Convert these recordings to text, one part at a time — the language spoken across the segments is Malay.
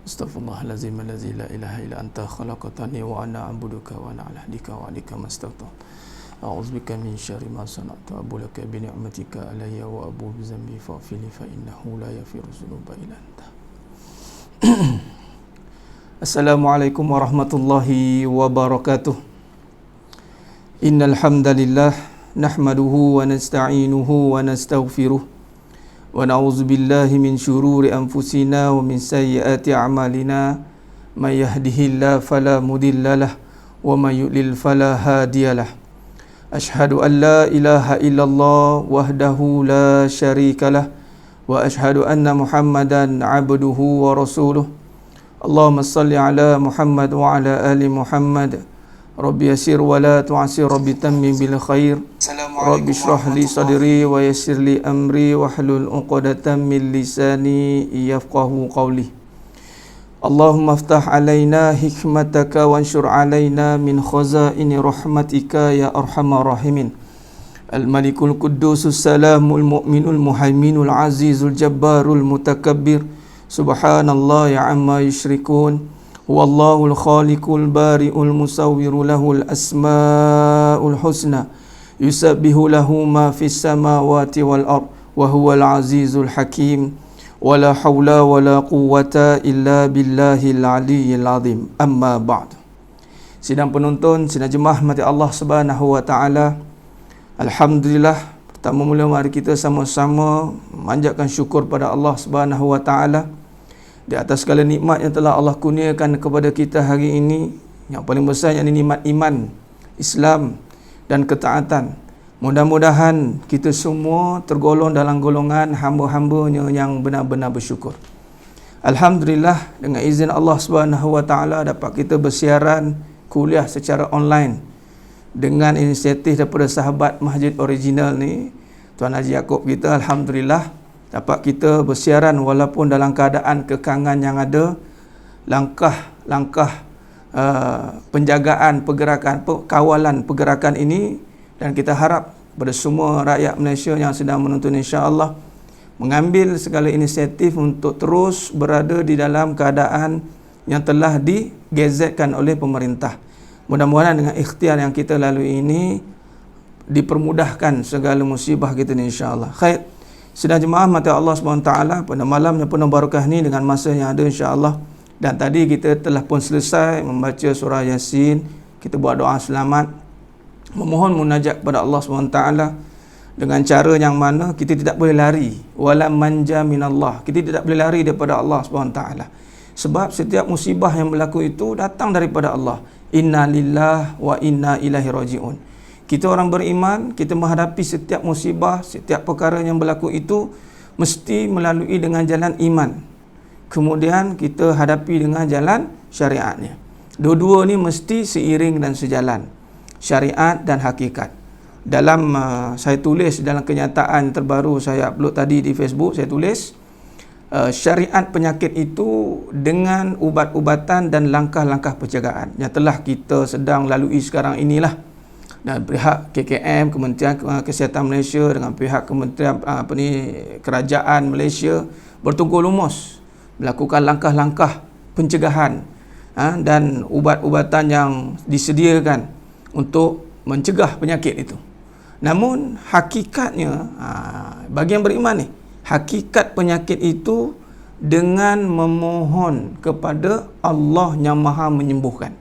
Astaghfirullahalazim allazi la ilaha illa anta khalaqtani wa ana a'buduka wa ana 'ala ahdika wa 'alaika mastata'tu. A'udzubika min syarri ma sana'tu abulaka bi ni'matika alayya wa abu bi dzambi faghfirli fa innahu la yaghfiru dzunuba illa anta. Assalamualaikum warahmatullahi wabarakatuh. Innal hamdalillah nahmaduhu wa nasta'inuhu wa nastaghfiruh wa na'udzu billahi min syururi anfusina wa min sayyiati a'malina may yahdihillahu fala mudhillalah wa may yudlil fala hadiyalah. Ashhadu an la ilaha illallah wahdahu la syarikalah wa ashhadu anna Muhammadan 'abduhu wa rasuluh. Allahumma salli ala Muhammad wa ala ali Muhammad. Rabbi yasir wa la tu'asir, Rabbi tammim bil khair. Rabbi shrah li sadri wa yassir li amri wahlul 'uqdatam min lisani yafqahu qawli. Allahumma aftah alaina hikmataka wanshur alaina min khazaini rahmatika ya arhamar rahimin. Al-Malikul Quddusus Salamul Mu'minul Muhaiminul Azizul Jabbarul Mutakabbir. Subhanallah ya amma yushrikun. Wallahul khaliqul bari'ul musawwiru lahul asma'ul husna. Yusabbihu lahu ma fis samawati wal ard wa huwal azizul hakim. Wala hawla wala quwwata illa billahil aliyyil azim. Amma ba'd. Sidang penonton, sidang jemaah mati Allah Subhanahu wa taala. Alhamdulillah, pertama mula mari kita sama-sama manjatkan syukur pada Allah Subhanahu wa taala di atas segala nikmat yang telah Allah kurniakan kepada kita hari ini. Yang paling besar yakni nikmat iman, Islam dan ketaatan. Mudah-mudahan kita semua tergolong dalam golongan hamba-hambanya yang benar-benar bersyukur. Alhamdulillah, dengan izin Allah Subhanahu wa taala dapat kita bersiaran kuliah secara online dengan inisiatif daripada sahabat Masjid Original ni, Tuan Haji Yaakob kita. Alhamdulillah dapat kita bersiaran walaupun dalam keadaan kekangan yang ada. Langkah-langkah penjagaan pergerakan, kawalan pergerakan ini, dan kita harap pada semua rakyat Malaysia yang sedang menonton insya-Allah mengambil segala inisiatif untuk terus berada di dalam keadaan yang telah digazetkan oleh pemerintah. Mudah-mudahan dengan ikhtiar yang kita lalui ini dipermudahkan segala musibah kita ni insya-Allah. Khair. Sidang jemaah mati Allah SWT, pada malam yang penuh barakah ni dengan masa yang ada insya-Allah. Dan tadi kita telah pun selesai membaca surah Yasin. Kita buat doa selamat, memohon munajat kepada Allah SWT dengan cara yang mana kita tidak boleh lari. Wala manja minallah, kita tidak boleh lari daripada Allah SWT. Sebab setiap musibah yang berlaku itu datang daripada Allah. Inna lillah wa inna ilaihi raji'un. Kita orang beriman, kita menghadapi setiap musibah, setiap perkara yang berlaku itu mesti melalui dengan jalan iman. Kemudian kita hadapi dengan jalan syariatnya. Dua-dua ni mesti seiring dan sejalan, syariat dan hakikat. Dalam saya tulis dalam kenyataan terbaru saya upload tadi di Facebook, saya tulis syariat penyakit itu dengan ubat-ubatan dan langkah-langkah pencegahan yang telah kita sedang lalui sekarang inilah. Dan pihak KKM, Kementerian Kesihatan Malaysia dengan pihak Kementerian Kerajaan Malaysia bertungkus lumus melakukan langkah-langkah pencegahan dan ubat-ubatan yang disediakan untuk mencegah penyakit itu. Namun hakikatnya, bagi yang beriman ni, hakikat penyakit itu dengan memohon kepada Allah yang Maha menyembuhkan.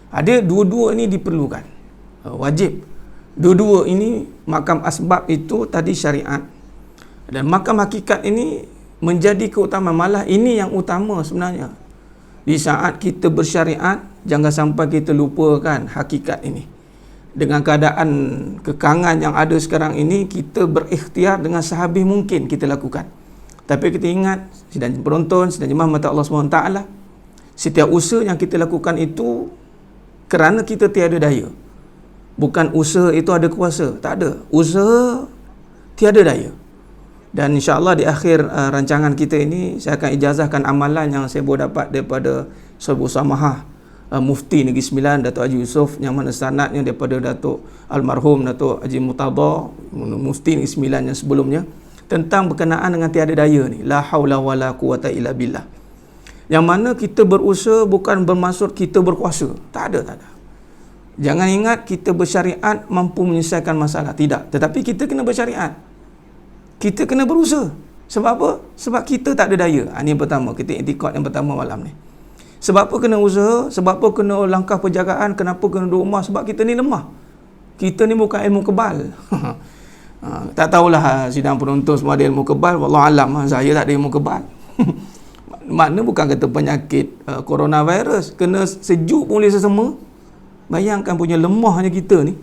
Ada dua-dua ini diperlukan, wajib. Dua-dua ini, makam asbab itu tadi syariat, dan makam hakikat ini menjadi keutamaan. Malah ini yang utama sebenarnya. Di saat kita bersyariat, jangan sampai kita lupakan hakikat ini. Dengan keadaan kekangan yang ada sekarang ini, kita berikhtiar dengan sehabis mungkin kita lakukan. Tapi kita ingat, sidang penonton, sidang jemaah mata Allah SWT, setiap usaha yang kita lakukan itu kerana kita tiada daya. Bukan usaha itu ada kuasa, tak ada. Usaha tiada daya. Dan insya-Allah di akhir rancangan kita ini, saya akan ijazahkan amalan yang saya boleh dapat daripada Sahabat Samahah Mufti Negeri Sembilan, Datuk Haji Yusof, yang mana sanadnya daripada Datuk Almarhum Datuk Haji Murtada, Mufti Negeri Sembilan yang sebelumnya, tentang berkenaan dengan tiada daya ni, la haula wala quwata illa billah. Yang mana kita berusaha bukan bermaksud kita berkuasa. Tak ada. Jangan ingat kita bersyariat mampu menyelesaikan masalah. Tidak. Tetapi kita kena bersyariat. Kita kena berusaha. Sebab apa? Sebab kita tak ada daya. Ini yang pertama. Kita i'tikad yang pertama malam ni. Sebab apa kena usaha? Sebab apa kena langkah penjagaan? Kenapa kena duduk rumah? Sebab kita ni lemah. Kita ni bukan ilmu kebal. Tak tahulah sidang penonton semua ada ilmu kebal. Wallahualam, saya tak ada ilmu kebal. Makna bukan kata penyakit coronavirus. Kena sejuk pun boleh sesama. Bayangkan punya lemahnya kita ni.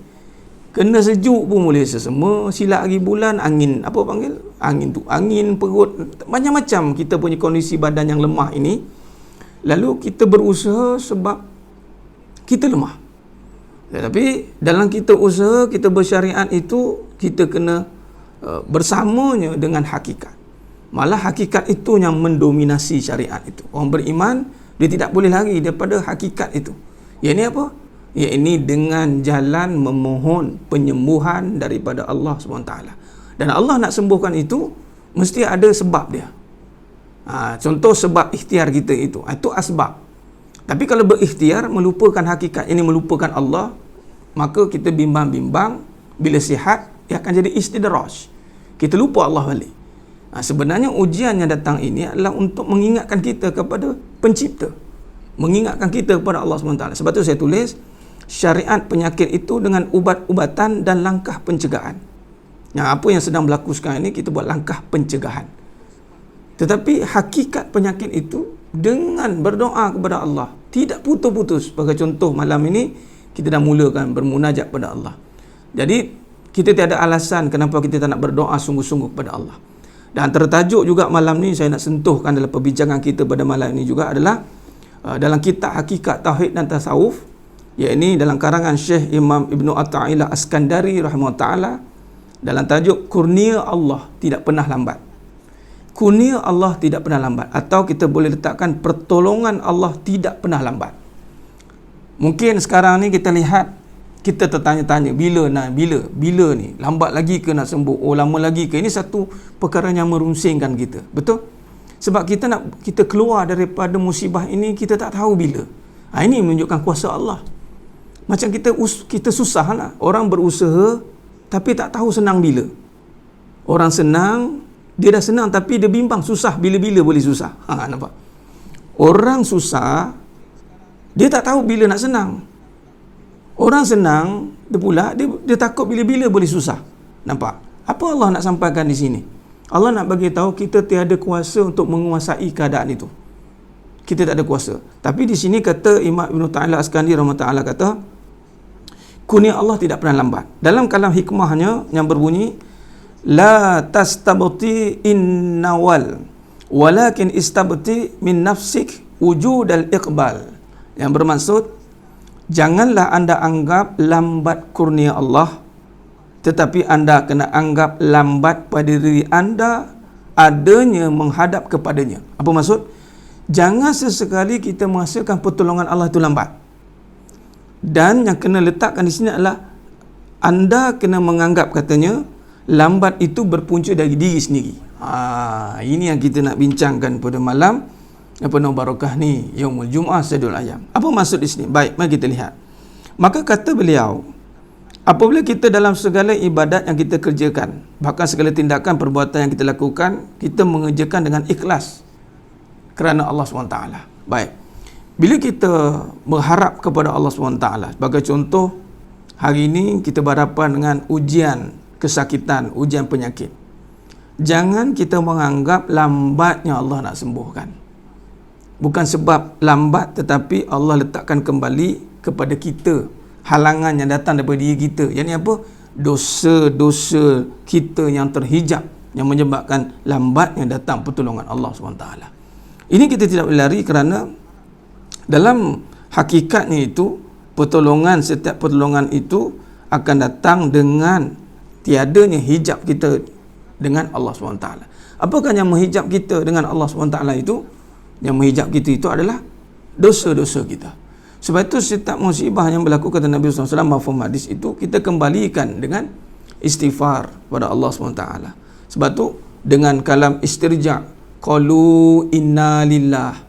Kena sejuk pun boleh sesama. Silap hari bulan, angin. Apa panggil? Angin tu. Angin, perut. Macam-macam kita punya kondisi badan yang lemah ini. Lalu kita berusaha sebab kita lemah. Tetapi dalam kita usaha, kita bersyariat itu, kita kena bersamanya dengan hakikat. Malah hakikat itu yang mendominasi syariat itu. Orang beriman, dia tidak boleh lari daripada hakikat itu. Yang ini apa? Yang ini dengan jalan memohon penyembuhan daripada Allah SWT. Dan Allah nak sembuhkan itu, mesti ada sebab dia. Contoh sebab ikhtiar kita itu. Itu asbab. Tapi kalau berikhtiar, melupakan hakikat, ini melupakan Allah, maka kita bimbang-bimbang, bila sihat, ia akan jadi istidraj. Kita lupa Allah balik. Sebenarnya ujian yang datang ini adalah untuk mengingatkan kita kepada pencipta, mengingatkan kita kepada Allah SWT. Sebab tu saya tulis syariat penyakit itu dengan ubat-ubatan dan langkah pencegahan. Apa yang sedang berlaku sekarang ini, kita buat langkah pencegahan. Tetapi hakikat penyakit itu dengan berdoa kepada Allah, tidak putus-putus. Sebagai contoh malam ini kita dah mulakan bermunajat kepada Allah. Jadi kita tiada alasan kenapa kita tak nak berdoa sungguh-sungguh kepada Allah. Dan tertajuk juga malam ni saya nak sentuhkan dalam perbincangan kita pada malam ini juga adalah dalam kitab Hakikat Tauhid dan Tasawuf, iaitu dalam karangan Syekh Imam Ibnu Athaillah Askandari rahimahullah taala, dalam tajuk Kurnia Allah tidak pernah lambat. Kurnia Allah tidak pernah lambat, atau kita boleh letakkan pertolongan Allah tidak pernah lambat. Mungkin sekarang ni kita lihat, kita tertanya-tanya, bila ni, lambat lagi ke nak sembuh, lama lagi ke? Ini satu perkara yang merungsingkan kita, betul? Sebab kita keluar daripada musibah ini, kita tak tahu bila. Ini menunjukkan kuasa Allah. Macam kita susah lah, orang berusaha tapi tak tahu senang bila. Orang senang, dia dah senang tapi dia bimbang susah, bila-bila boleh susah. Nampak? Orang susah, dia tak tahu bila nak senang. Orang senang, dia takut bila-bila boleh susah. Nampak? Apa Allah nak sampaikan di sini? Allah nak bagi tahu kita tiada kuasa untuk menguasai keadaan itu. Kita tak ada kuasa. Tapi di sini kata Imam Ibnu Athaillah Askandari rahimahullah kata, kurnia Allah tidak pernah lambat. Dalam kalam hikmahnya yang berbunyi, la tastabti innawal walakin istabti min nafsik wujud al-iqbal. Yang bermaksud, janganlah anda anggap lambat kurnia Allah, tetapi anda kena anggap lambat pada diri anda adanya menghadap kepadanya. Apa maksud? Jangan sesekali kita merasakan pertolongan Allah itu lambat. Dan yang kena letakkan di sini adalah anda kena menganggap, katanya, lambat itu berpunca dari diri sendiri. Ini yang kita nak bincangkan pada malam yang penuh barakah ni, Yaumul Jum'ah Sayyidul Ayyam. Apa maksud di sini? Baik, mari kita lihat. Maka kata beliau, apabila kita dalam segala ibadat yang kita kerjakan, bahkan segala tindakan perbuatan yang kita lakukan, kita mengerjakan dengan ikhlas kerana Allah SWT. Baik. Bila kita berharap kepada Allah SWT, sebagai contoh, hari ini kita berhadapan dengan ujian kesakitan, ujian penyakit. Jangan kita menganggap lambatnya Allah nak sembuhkan. Bukan sebab lambat, tetapi Allah letakkan kembali kepada kita halangan yang datang daripada diri kita. Yang ni apa? Dosa-dosa kita yang terhijab, yang menyebabkan lambatnya datang pertolongan Allah SWT. Ini kita tidak boleh lari, kerana dalam hakikatnya itu, setiap pertolongan itu akan datang dengan tiadanya hijab kita dengan Allah SWT. Apakah yang menghijab kita dengan Allah SWT itu? Yang menghijab kita itu adalah dosa-dosa kita. Sebab itu setiap musibah yang berlaku, kata Nabi SAW mafhum hadis itu, kita kembalikan dengan istighfar pada Allah SWT. Sebab itu dengan kalam istirja, qalu inna lillah,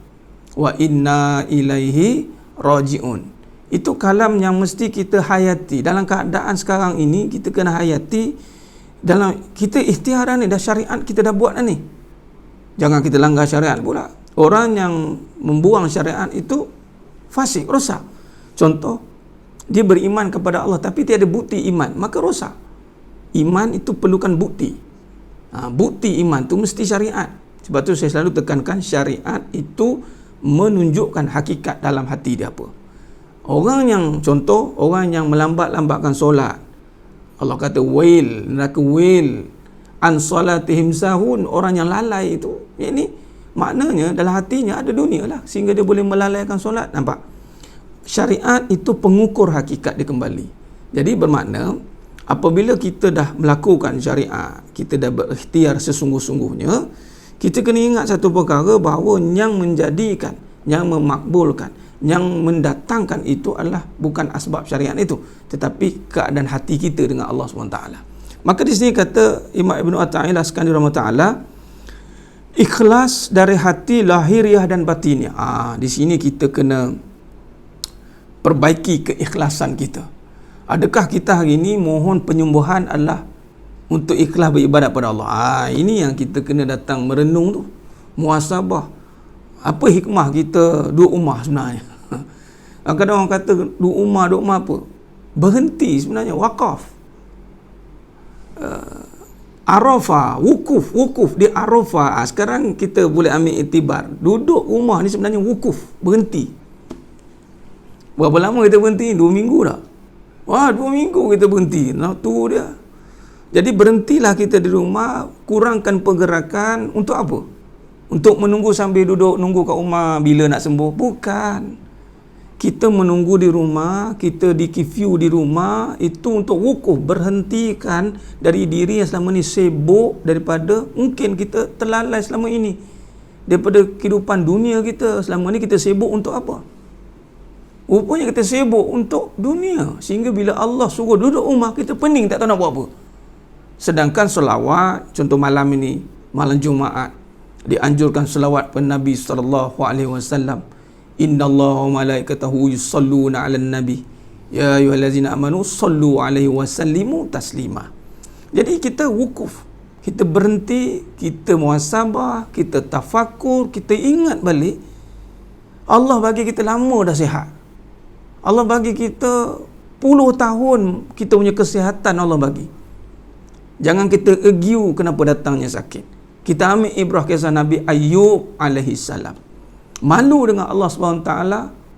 wa inna ilaihi raji'un. Itu kalam yang mesti kita hayati. Dalam keadaan sekarang ini, kita kena hayati. Dalam kita ikhtiar ni, dah syariat kita dah buat ni. Jangan kita langgar syariat pula. Orang yang membuang syariat itu fasik, rosak. Contoh, dia beriman kepada Allah tapi tiada bukti iman, maka rosak. Iman itu perlukan bukti. Bukti iman tu mesti syariat. Sebab tu saya selalu tekankan, syariat itu menunjukkan hakikat dalam hati dia apa. Orang yang, contoh, orang yang melambat-lambatkan solat, Allah kata wail, neraka wail an salatihim sahun, orang yang lalai itu. Ini maknanya dalam hatinya ada dunia lah, sehingga dia boleh melalaikan solat. Nampak? Syariat itu pengukur hakikat dia kembali. Jadi bermakna, apabila kita dah melakukan syariat, kita dah berikhtiar sesungguh-sungguhnya, kita kena ingat satu perkara, bahawa yang menjadikan, yang memakbulkan, yang mendatangkan itu adalah bukan asbab syariat itu, tetapi keadaan hati kita dengan Allah SWT. Maka di sini kata Imam Ibn Athaillah Iskandari rahimahullah, ikhlas dari hati lahiriah dan batiniah. Di sini kita kena perbaiki keikhlasan kita. Adakah kita hari ini mohon penyembuhan adalah untuk ikhlas beribadat pada Allah? Ini yang kita kena datang merenung tu, muhasabah. Apa hikmah kita duduk rumah sebenarnya? Kadang orang kata duduk rumah apa? Berhenti sebenarnya, wakaf. Arafah, wukuf di Arafah. Sekarang kita boleh ambil iktibar, duduk rumah ni sebenarnya wukuf, berhenti. Berapa lama kita berhenti? 2 minggu dah. 2 minggu kita berhenti. Nah, tu dia. Jadi berhentilah kita di rumah, kurangkan pergerakan. Untuk apa? Untuk menunggu sambil duduk, nunggu kat rumah bila nak sembuh? Bukan. Kita menunggu di rumah, kita di kifyu di rumah, itu untuk wukuf, berhentikan dari diri yang selama ni sibuk, daripada mungkin kita terlalai selama ini, daripada kehidupan dunia kita. Selama ni kita sibuk untuk apa? Rupanya kita sibuk untuk dunia, sehingga bila Allah suruh duduk rumah, kita pening, tak tahu nak buat apa. Sedangkan selawat, contoh malam ini, malam Jumaat, dianjurkan selawat pada Nabi SAW. Innallaha wa malaikatahu yusalluna 'alan nabi ya ayyuhallazina amanu sallu 'alaihi wa sallimu taslima. Jadi kita wukuf, kita berhenti, kita muhasabah, kita tafakur, kita ingat balik Allah bagi kita lama dah sihat. Allah bagi kita puluh tahun kita punya kesihatan Allah bagi. Jangan kita argue kenapa datangnya sakit. Kita ambil ibrah kisah Nabi Ayyub alaihi salam. Malu dengan Allah SWT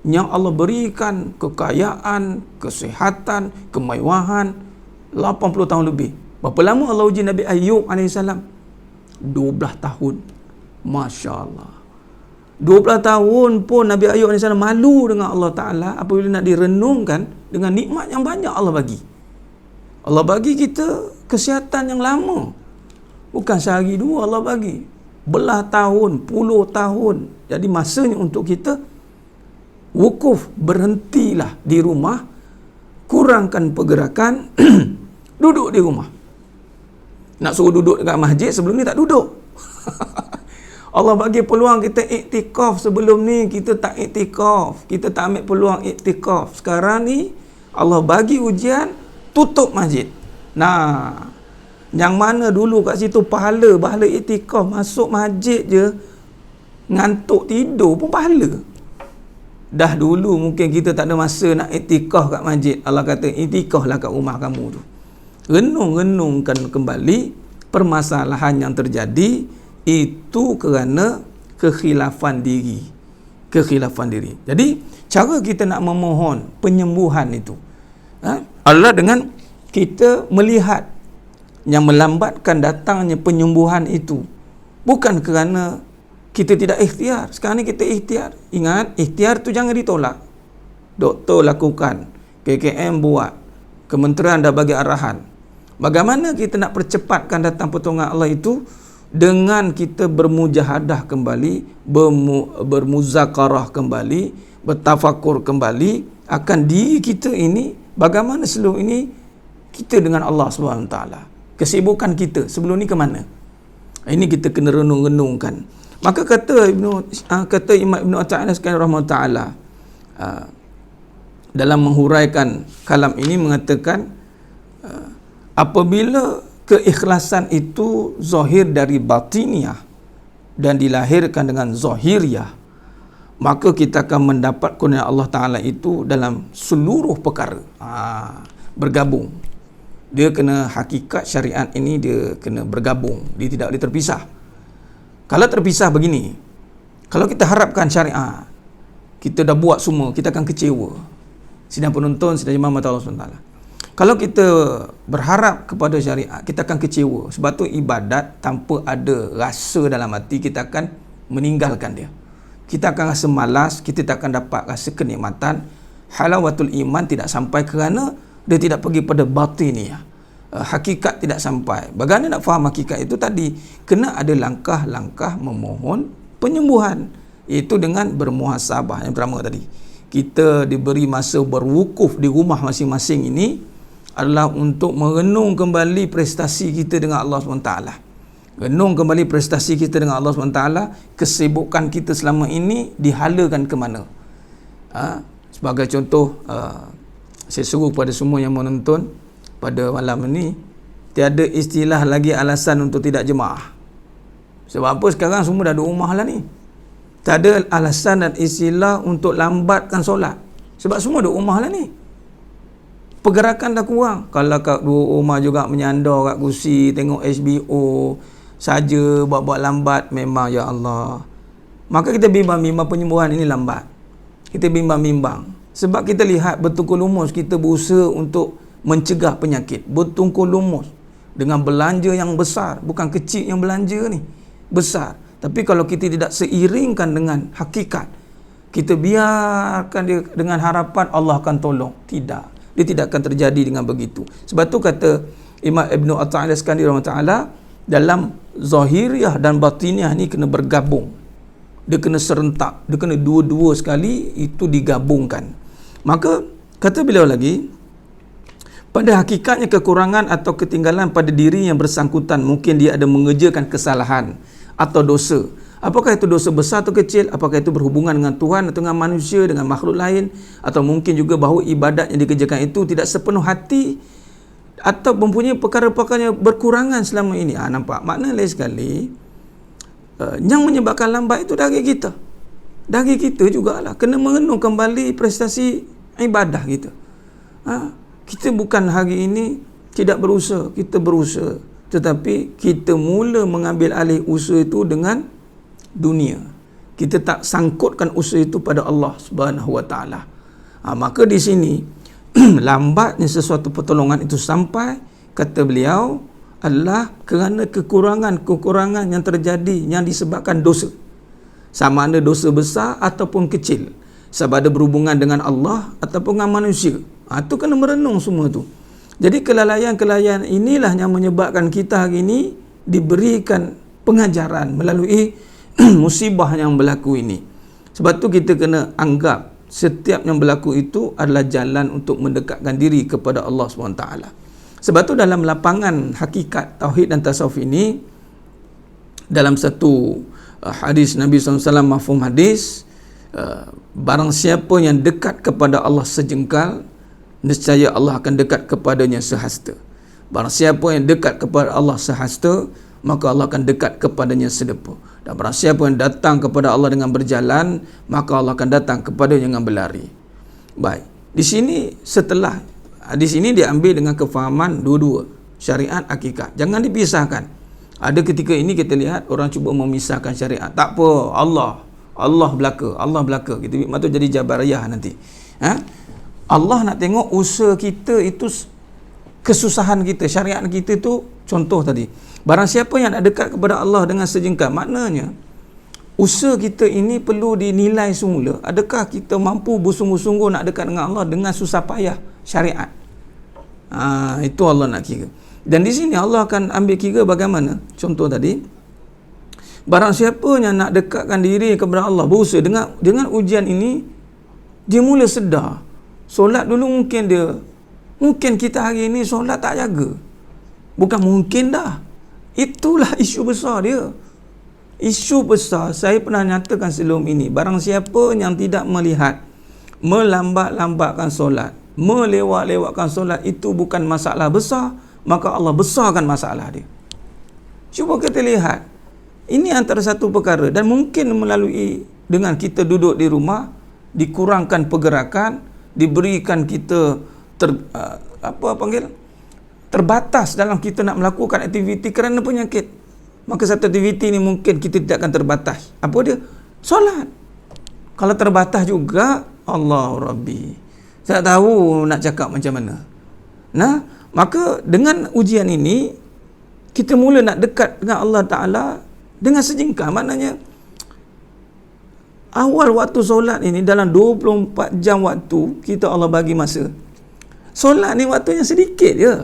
yang Allah berikan kekayaan, kesihatan, kemewahan 80 tahun lebih. Berapa lama Allah uji Nabi Ayyub AS? 12 tahun. Masya Allah. 12 tahun pun Nabi Ayyub AS malu dengan Allah Ta'ala apabila nak direnungkan dengan nikmat yang banyak Allah bagi. Allah bagi kita kesihatan yang lama. Bukan sehari dua Allah bagi. Belah tahun, puluh tahun. Jadi masanya untuk kita wukuf, berhentilah di rumah, kurangkan pergerakan, duduk di rumah. Nak suruh duduk dekat masjid, sebelum ni tak duduk. Allah bagi peluang kita iktikaf, sebelum ni kita tak iktikaf, kita tak ambil peluang iktikaf. Sekarang ni Allah bagi ujian, tutup masjid. Nah, yang mana dulu kat situ pahala iktikaf, masuk masjid je ngantuk tidur pun pahala. Dah dulu mungkin kita tak ada masa nak iktikaf kat masjid, Allah kata iktikaflah kat rumah kamu tu. Renung-renungkan kembali permasalahan yang terjadi itu kerana kekhilafan diri. Jadi cara kita nak memohon penyembuhan itu adalah dengan kita melihat yang melambatkan datangnya penyembuhan itu bukan kerana kita tidak ikhtiar. Sekarang ni kita ikhtiar. Ingat, ikhtiar tu jangan ditolak. Doktor lakukan, KKM buat, kementerian dah bagi arahan. Bagaimana kita nak percepatkan datang pertolongan Allah itu? Dengan kita bermujahadah kembali, bermuzakarah kembali, bertafakur kembali akan diri kita ini, bagaimana sebelum ini kita dengan Allah SWT. Kesibukan kita sebelum ni ke mana? Ini kita kena renung-renungkan. Maka kata Imam Ibnu Athaillah rahimahullah taala dalam menghuraikan kalam ini mengatakan apabila keikhlasan itu zahir dari batiniah dan dilahirkan dengan zahiriah, maka kita akan mendapat kurnia Allah Ta'ala itu dalam seluruh perkara. Bergabung. Dia kena hakikat syariat ini, dia kena bergabung. Dia tidak boleh terpisah. Kalau terpisah begini, kalau kita harapkan syariat, kita dah buat semua, kita akan kecewa. Sidang penonton, sidang jemaah mata Allah SWT. Kalau kita berharap kepada syariat, kita akan kecewa. Sebab tu ibadat tanpa ada rasa dalam hati, kita akan meninggalkan dia. Kita akan rasa malas, kita tak akan dapat rasa kenikmatan. Halawatul iman tidak sampai kerana dia tidak pergi pada batiniah. Hakikat tidak sampai. Bagaimana nak faham hakikat itu tadi? Kena ada langkah-langkah memohon penyembuhan. Iaitu dengan bermuhasabah. Yang pertama tadi, kita diberi masa berwukuf di rumah masing-masing ini adalah untuk merenung kembali prestasi kita dengan Allah SWT. Renung kembali prestasi kita dengan Allah SWT, kesibukan kita selama ini dihalakan ke mana. Sebagai contoh, saya seru kepada semua yang menonton pada malam ini, tiada istilah lagi alasan untuk tidak jemaah. Sebab apa? Sekarang semua dah ada rumah lah ni. Tak ada alasan dan istilah untuk lambatkan solat. Sebab semua ada rumah lah ni. Pergerakan dah kurang. Kalau kat dua rumah juga menyandar kat kursi, tengok HBO saja, buat-buat lambat, memang ya Allah. Maka kita bimbang-bimbang penyembuhan ini lambat. Kita bimbang-bimbang. Sebab kita lihat bertungkul lumus, kita berusaha untuk mencegah penyakit. Bertungkul lumus dengan belanja yang besar. Bukan kecil yang belanja ni, besar. Tapi kalau kita tidak seiringkan dengan hakikat, kita biarkan dia dengan harapan Allah akan tolong. Tidak. Dia tidak akan terjadi dengan begitu. Sebab tu kata Imam Ibnu Athaillah rahimahullah, dalam zahiriah dan batiniah ni kena bergabung. Dia kena serentak. Dia kena dua-dua sekali itu digabungkan. Maka kata beliau lagi, pada hakikatnya kekurangan atau ketinggalan pada diri yang bersangkutan, mungkin dia ada mengerjakan kesalahan atau dosa. Apakah itu dosa besar atau kecil? Apakah itu berhubungan dengan Tuhan atau dengan manusia, dengan makhluk lain? Atau mungkin juga bahawa ibadat yang dikerjakan itu tidak sepenuh hati atau mempunyai perkara-perkara yang berkurangan selama ini. Nampak? Makna lain sekali, yang menyebabkan lambat itu dari kita. Dari kita jugalah. Kena merenung kembali prestasi ibadah kita. Kita bukan hari ini tidak berusaha. Kita berusaha. Tetapi kita mula mengambil alih usaha itu dengan dunia. Kita tak sangkutkan usaha itu pada Allah Subhanahu Wa Taala. Maka di sini lambatnya sesuatu pertolongan itu sampai, kata beliau, adalah kerana kekurangan yang terjadi yang disebabkan dosa. Sama ada dosa besar ataupun kecil. Sama ada berhubungan dengan Allah ataupun dengan manusia. Itu kena merenung semua tu. Jadi kelalaian-kelalaian inilah yang menyebabkan kita hari ini diberikan pengajaran melalui musibah yang berlaku ini. Sebab tu kita kena anggap setiap yang berlaku itu adalah jalan untuk mendekatkan diri kepada Allah SWT. Sebab tu dalam lapangan hakikat tauhid dan tasawuf ini, dalam satu hadis Nabi SAW, mafhum hadis, barang siapa yang dekat kepada Allah sejengkal, nescaya Allah akan dekat kepadanya sehasta. Barang siapa yang dekat kepada Allah sehasta, maka Allah akan dekat kepadanya sedepa. Dan barang siapa yang datang kepada Allah dengan berjalan, maka Allah akan datang kepadanya dengan berlari. Baik. Di sini di sini diambil dengan kefahaman dua-dua, syariat, hakikat. Jangan dipisahkan. Ada ketika ini kita lihat orang cuba memisahkan syariat. Tak apa, Allah belaka. Kita maksud jadi jabariyah nanti. Allah nak tengok usaha kita itu, kesusahan kita, syariat kita itu. Contoh tadi, barang siapa yang nak dekat kepada Allah dengan sejengkal, maknanya usaha kita ini perlu dinilai semula. Adakah kita mampu bersungguh-sungguh nak dekat dengan Allah dengan susah payah syariat? Itu Allah nak kira. Dan di sini Allah akan ambil kira bagaimana. Contoh tadi, barang siapa yang nak dekatkan diri kepada Allah, berusaha dengan ujian ini, dia mula sedar. Solat dulu mungkin kita hari ini solat tak jaga. Bukan mungkin dah. Itulah isu besar dia. Isu besar, saya pernah nyatakan sebelum ini, barang siapa yang tidak melihat melambat-lambatkan solat, melewat-lewatkan solat, itu bukan masalah besar, maka Allah besarkan masalah dia. Cuba kita lihat, ini antara satu perkara, dan mungkin melalui dengan kita duduk di rumah, dikurangkan pergerakan, diberikan kita terbatas dalam kita nak melakukan aktiviti kerana penyakit. Maka satu aktiviti ni mungkin kita tidak akan terbatas. Apa dia? Solat. Kalau terbatas juga, Allah Rabbi, saya tahu nak cakap macam mana. Nah, maka dengan ujian ini, kita mula nak dekat dengan Allah Ta'ala dengan sejengkal. Maknanya, awal waktu solat ini, dalam 24 jam waktu, kita Allah bagi masa. Solat ni waktunya sedikit je.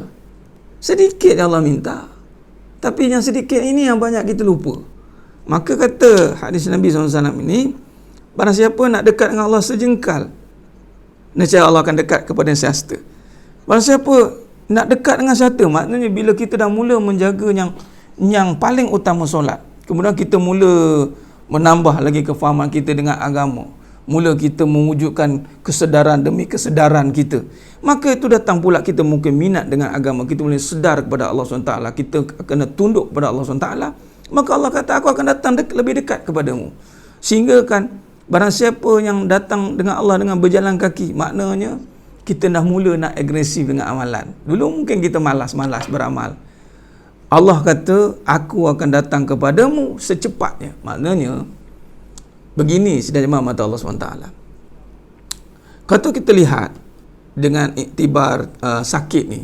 Sedikit Allah minta. Tapi yang sedikit ini yang banyak kita lupa. Maka kata hadis Nabi SAW ini, barang siapa nak dekat dengan Allah sejengkal, nescaya Allah akan dekat kepada yang sehasta. Barang siapa nak dekat dengan sehasta, maknanya bila kita dah mula menjaga yang paling utama solat, kemudian kita mula menambah lagi kefahaman kita dengan agama, mula kita mewujudkan kesedaran demi kesedaran kita, maka itu datang pula kita mungkin minat dengan agama, kita boleh sedar kepada Allah SWT, kita kena tunduk kepada Allah SWT, maka Allah kata, aku akan datang lebih dekat kepadamu. Sehingga kan, barang siapa yang datang dengan Allah dengan berjalan kaki, maknanya kita dah mula nak agresif dengan amalan. Dulu mungkin kita malas-malas beramal. Allah kata, aku akan datang kepadamu secepatnya. Maknanya, begini sedang mata Allah SWT. Kalau kita lihat dengan iktibar sakit ni,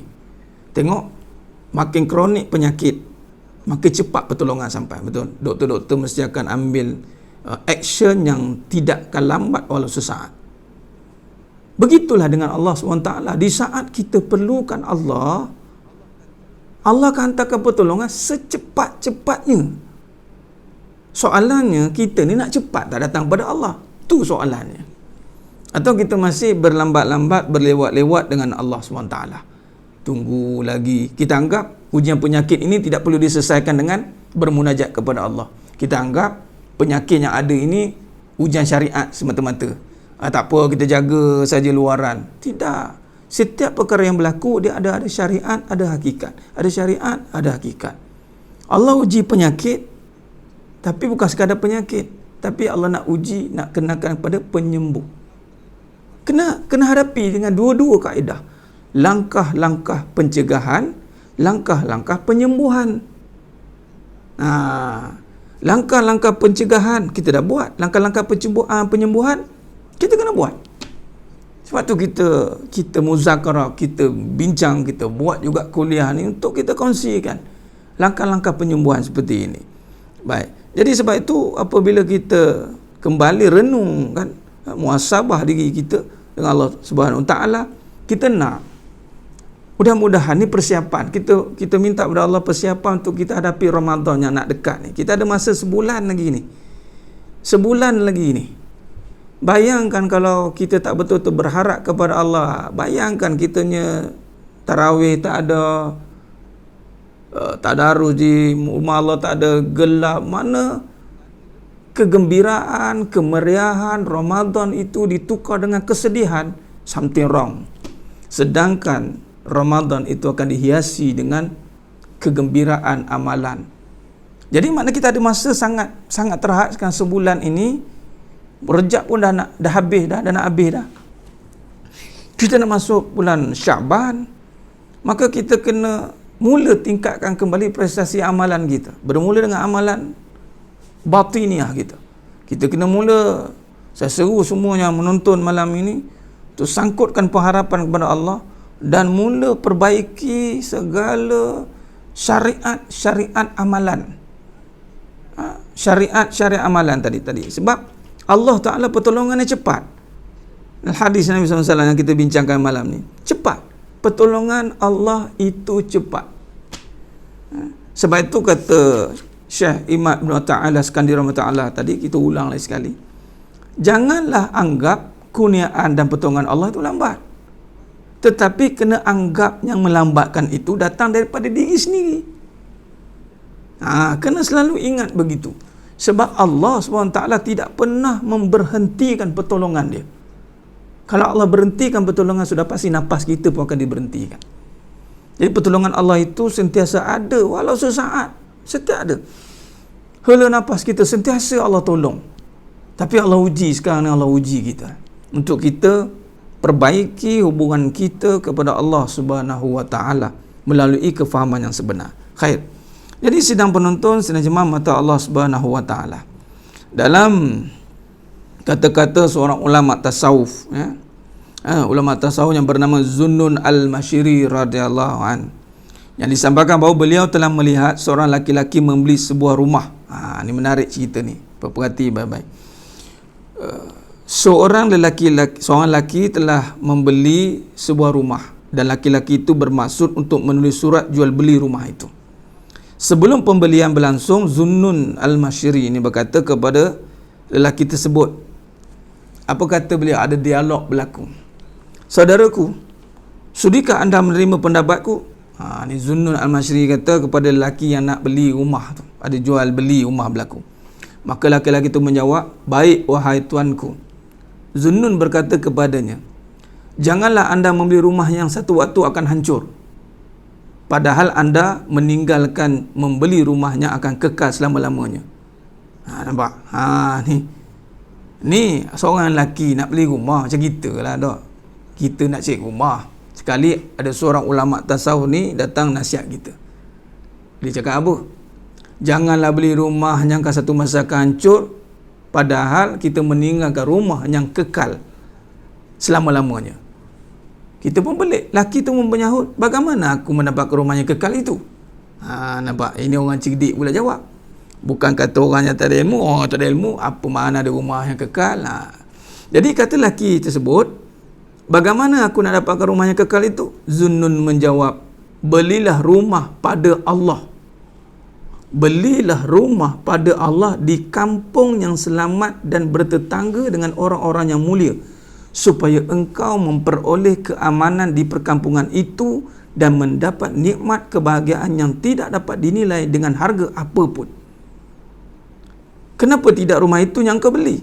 tengok makin kronik penyakit, makin cepat pertolongan sampai. Betul? Doktor-doktor mesti akan ambil action yang tidak akan lambat walau sesaat. Begitulah dengan Allah SWT. Di saat kita perlukan Allah, Allah akan hantarkan pertolongan secepat-cepatnya. Soalannya, kita ni nak cepat tak datang pada Allah? Tu soalannya. Atau kita masih berlambat-lambat, berlewat-lewat dengan Allah SWT. Tunggu lagi. Kita anggap ujian penyakit ini tidak perlu diselesaikan dengan bermunajat kepada Allah. Kita anggap penyakit yang ada ini ujian syariat semata-mata. Tak apa, kita jaga saja luaran. Tidak. Setiap perkara yang berlaku, dia ada syariat, ada hakikat. Ada syariat, ada hakikat. Allah uji penyakit, tapi bukan sekadar penyakit, tapi Allah nak uji, nak kenakan kepada penyembuh. Kena hadapi dengan dua-dua kaedah. Langkah-langkah pencegahan, langkah-langkah penyembuhan. Langkah-langkah pencegahan kita dah buat, langkah-langkah penyembuhan kita kena buat. Sebab tu kita muzakarah, kita bincang, kita buat juga kuliah ni untuk kita kongsikan langkah-langkah penyembuhan seperti ini. Baik. Jadi sebab itu apabila kita kembali renung kan, muhasabah diri kita dengan Allah Subhanahu Wa Taala, kita nak mudah-mudahan ni persiapan. Kita minta kepada Allah persiapan untuk kita hadapi Ramadan yang nak dekat ni. Kita ada masa sebulan lagi ni. Sebulan lagi ni. Bayangkan kalau kita tak betul-betul berharap kepada Allah. Bayangkan kitanya tarawih tak ada, tadarus di rumah Allah tak ada, gelap. Mana kegembiraan, kemeriahan Ramadan itu ditukar dengan kesedihan, something wrong. Sedangkan Ramadan itu akan dihiasi dengan kegembiraan amalan. Jadi makna kita ada masa sangat terhad sekarang sebulan ini. Rejab pun dah habis dah nak habis dah. Kita nak masuk bulan Syaban, maka kita kena mula tingkatkan kembali prestasi amalan kita. Bermula dengan amalan batiniah kita. Kita kena mula, saya seru semua yang menonton malam ini, tu sangkutkan pengharapan kepada Allah dan mula perbaiki segala syariat amalan. Syariat amalan tadi. Sebab Allah Ta'ala pertolongannya cepat. Hadis Nabi SAW yang kita bincangkan malam ni, cepat. Pertolongan Allah itu cepat. Sebab itu kata Syekh Imam Ibn Ta'ala Skandar Ta'ala tadi, kita ulang lagi sekali, janganlah anggap kurniaan dan pertolongan Allah itu lambat, tetapi kena anggap yang melambatkan itu datang daripada diri sendiri. Kena selalu ingat begitu. Sebab Allah SWT tidak pernah memberhentikan pertolongan dia. Kalau Allah berhentikan pertolongan, sudah pasti nafas kita pun akan diberhentikan. Jadi pertolongan Allah itu sentiasa ada, walau sesaat, setiap ada. Hela nafas kita sentiasa Allah tolong. Tapi Allah uji sekarang ni, Allah uji kita untuk kita perbaiki hubungan kita kepada Allah Subhanahu wa taala melalui kefahaman yang sebenar. Khair. Jadi sidang penonton, sidang jemaah mata Allah Subhanahu wa taala. Dalam kata-kata seorang ulama tasawuf, ulama tasawuf yang bernama Zunnun al-Mashiri radhiyallahu an, yang disampaikan bahawa beliau telah melihat seorang laki-laki membeli sebuah rumah. Ini menarik cerita ni, perhati baik-baik. Seorang lelaki telah membeli sebuah rumah, dan laki-laki itu bermaksud untuk menulis surat jual beli rumah itu. Sebelum pembelian berlangsung, Zunnun al-Mashiri ini berkata kepada lelaki tersebut, apa kata beliau? Ada dialog berlaku. Saudaraku, sudikah anda menerima pendapatku? Ni Zunnun al-Mashiri kata kepada lelaki yang nak beli rumah tu, ada jual beli rumah berlaku. Maka lelaki itu menjawab, baik wahai tuanku. Zunnun berkata kepadanya, janganlah anda membeli rumah yang satu waktu akan hancur, padahal anda meninggalkan membeli rumah yang akan kekal selama-lamanya. Nampak? Ni seorang lelaki nak beli rumah macam kita lah dok. Kita nak cari rumah. Sekali ada seorang ulama tasawuf ni datang nasihat kita. Dia cakap apa? Janganlah beli rumah yang akan satu masa akan hancur, padahal kita meninggalkan rumah yang kekal selama-lamanya. Kita pun pelik. Laki tu pun menyahut, bagaimana aku mendapatkan rumah yang kekal itu? Nampak? Ini orang cerdik pula jawab. Bukan kata orang yang tak ada ilmu. Orang tak ada ilmu, apa makna ada rumah yang kekal? Jadi kata laki tersebut, bagaimana aku nak dapatkan rumah yang kekal itu? Zunnun menjawab, belilah rumah pada Allah. Belilah rumah pada Allah di kampung yang selamat dan bertetangga dengan orang-orang yang mulia, supaya engkau memperoleh keamanan di perkampungan itu dan mendapat nikmat kebahagiaan yang tidak dapat dinilai dengan harga apapun. Kenapa tidak rumah itu yang kau beli?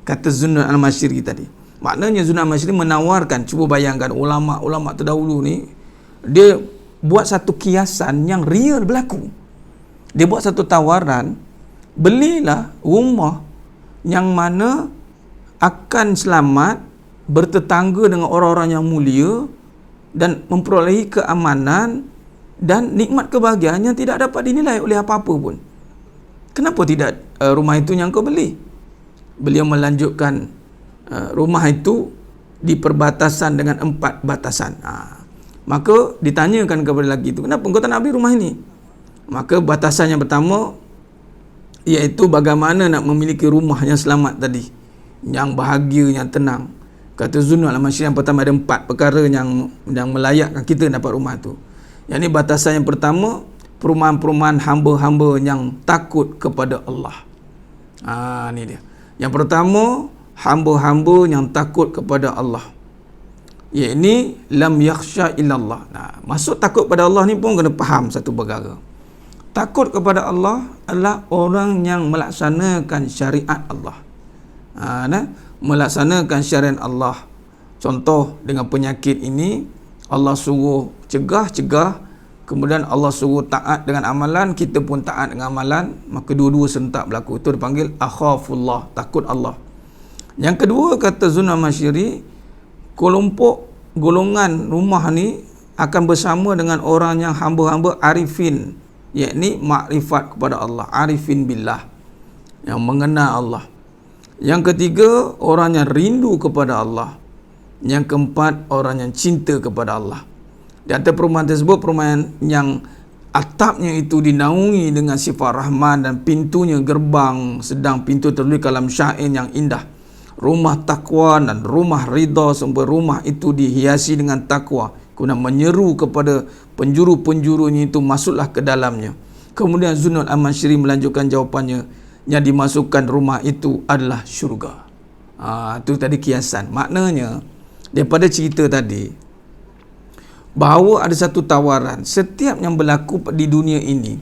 Kata Zunnun al-Mashiri tadi. Maknanya Zunnun al-Mashiri menawarkan, cuba bayangkan ulama-ulama terdahulu ni, dia buat satu kiasan yang real berlaku. Dia buat satu tawaran, belilah rumah yang mana akan selamat, bertetangga dengan orang-orang yang mulia dan memperolehi keamanan dan nikmat kebahagiaan yang tidak dapat dinilai oleh apa-apa pun. Kenapa tidak rumah itu yang kau beli? Beliau melanjutkan, rumah itu di perbatasan dengan 4 batasan. Maka ditanyakan kepada lelaki itu, kenapa kau tak nak beli rumah ini? Maka batasan yang pertama, iaitu bagaimana nak memiliki rumah yang selamat tadi, yang bahagia, yang tenang. Kata Zunnun al-Mashiri, yang pertama ada 4 perkara yang melayakkan kita dapat rumah tu. Yang ni batasan yang pertama, perumahan-perumahan hamba-hamba yang takut kepada Allah. Ni dia. Yang pertama, hamba-hamba yang takut kepada Allah, iaitu lam yakhsha illallah. Maksud takut pada Allah ni pun kena faham satu perkara. Takut kepada Allah adalah orang yang melaksanakan syariat Allah. Melaksanakan syariat Allah. Contoh dengan penyakit ini, Allah suruh cegah, kemudian Allah suruh taat dengan amalan, kita pun taat dengan amalan, maka dua-dua serentak berlaku. Itu dipanggil akhafullah, takut Allah. Yang kedua, kata Zunnun al-Mashiri, kelompok golongan rumah ni akan bersama dengan orang yang hamba-hamba arifin, yakni makrifat kepada Allah, arifin billah, yang mengenal Allah. Yang ketiga, orang yang rindu kepada Allah. Yang keempat, orang yang cinta kepada Allah. Di antara perumahan tersebut, perumahan yang atapnya itu dinaungi dengan sifat rahman dan pintunya gerbang, sedang pintu tertulis kalam syair yang indah. Rumah takwa dan rumah ridha, semua rumah itu dihiasi dengan takwa. Kemudian menyeru kepada penjuru-penjurunya itu, masuklah ke dalamnya. Kemudian Zunnun al-Mashiri melanjutkan jawapannya, yang dimasukkan rumah itu adalah syurga. Itu tadi kiasan. Maknanya daripada cerita tadi, bahawa ada satu tawaran, setiap yang berlaku di dunia ini,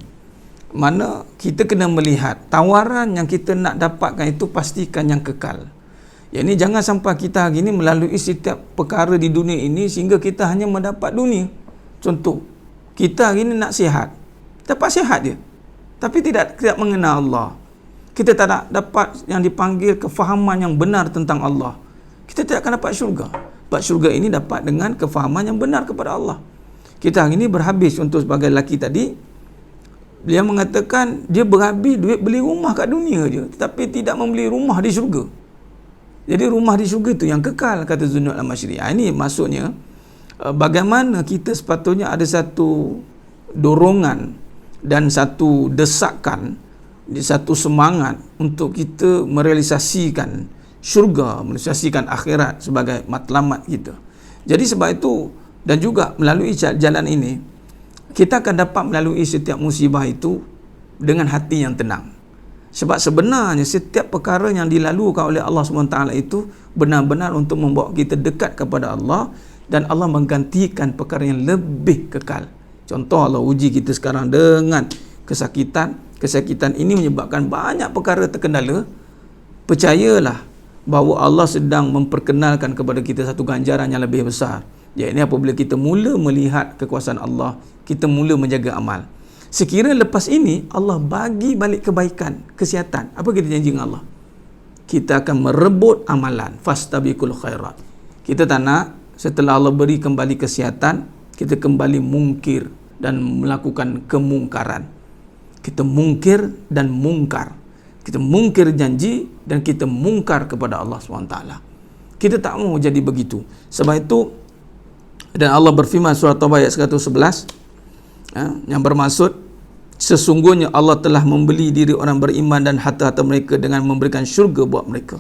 mana kita kena melihat tawaran yang kita nak dapatkan itu pastikan yang kekal. Yang ini jangan sampai kita hari ini melalui setiap perkara di dunia ini sehingga kita hanya mendapat dunia. Contoh, kita hari ini nak sihat, dapat sihat je, tapi tidak mengenal Allah. Kita tak nak dapat yang dipanggil kefahaman yang benar tentang Allah. Kita tidak akan dapat syurga. Sebab syurga ini dapat dengan kefahaman yang benar kepada Allah. Kita hari ini berhabis, untuk sebagai lelaki tadi, dia mengatakan dia berhabis duit beli rumah kat dunia je, tetapi tidak membeli rumah di syurga. Jadi rumah di syurga itu yang kekal, kata Zunnun al-Masyri. Ini maksudnya bagaimana kita sepatutnya ada satu dorongan dan satu desakan, satu semangat untuk kita merealisasikan syurga, merealisasikan akhirat sebagai matlamat kita. Jadi sebab itu, dan juga melalui jalan ini, kita akan dapat melalui setiap musibah itu dengan hati yang tenang. Sebab sebenarnya setiap perkara yang dilalukan oleh Allah SWT itu benar-benar untuk membawa kita dekat kepada Allah, dan Allah menggantikan perkara yang lebih kekal. Contoh, Allah uji kita sekarang dengan kesakitan. Kesakitan ini menyebabkan banyak perkara terkendala. Percayalah bahawa Allah sedang memperkenalkan kepada kita satu ganjaran yang lebih besar. Iaitu apabila kita mula melihat kekuasaan Allah, kita mula menjaga amal. Sekiranya lepas ini Allah bagi balik kebaikan, kesihatan, apa kita janji dengan Allah? Kita akan merebut amalan, fastabiqul khairat. Kita tak nak setelah Allah beri kembali kesihatan, kita kembali mungkir dan melakukan kemungkaran. Kita mungkir dan mungkar. Kita mungkir janji dan kita mungkar kepada Allah SWT. Kita tak mau jadi begitu. Sebab itu, dan Allah berfirman surah Taubah ayat 111, yang bermaksud, sesungguhnya Allah telah membeli diri orang beriman dan harta-harta mereka dengan memberikan syurga buat mereka.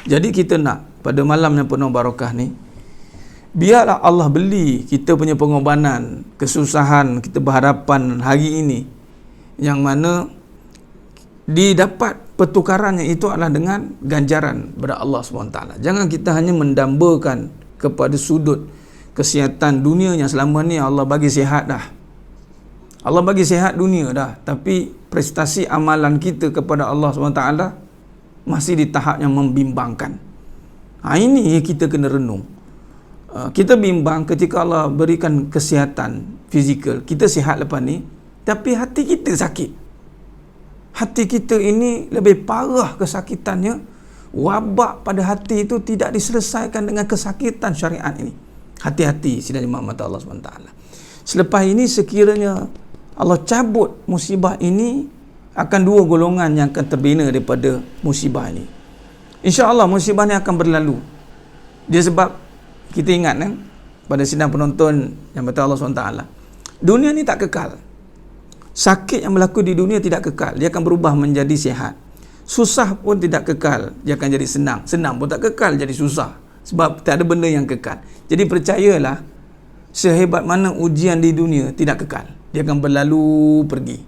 Jadi kita nak pada malam yang penuh barakah ni, biarlah Allah beli kita punya pengorbanan, kesusahan kita berhadapan hari ini, yang mana didapat pertukarannya itu adalah dengan ganjaran daripada Allah SWT. Jangan kita hanya mendambakan kepada sudut kesihatan dunia yang selama ni Allah bagi sihat dah. Allah bagi sihat dunia dah, tapi prestasi amalan kita kepada Allah SWT masih di tahap yang membimbangkan. Ini kita kena renung. Kita bimbang ketika Allah berikan kesihatan fizikal, kita sihat lepas ni, tapi hati kita sakit. Hati kita ini lebih parah kesakitannya. Wabak pada hati itu tidak diselesaikan dengan kesakitan syariat ini. Hati-hati sidang jemaah mata Allah SWT. Selepas ini sekiranya Allah cabut musibah ini, akan dua golongan yang akan terbina daripada musibah ini. InsyaAllah musibah ini akan berlalu. Dia sebab kita ingat kan, pada sidang penonton yang berkata Allah SWT, dunia ni tak kekal. Sakit yang berlaku di dunia tidak kekal, dia akan berubah menjadi sihat. Susah pun tidak kekal, dia akan jadi senang. Senang pun tak kekal, jadi susah. Sebab tak ada benda yang kekal. Jadi percayalah, sehebat mana ujian di dunia tidak kekal, dia akan berlalu pergi.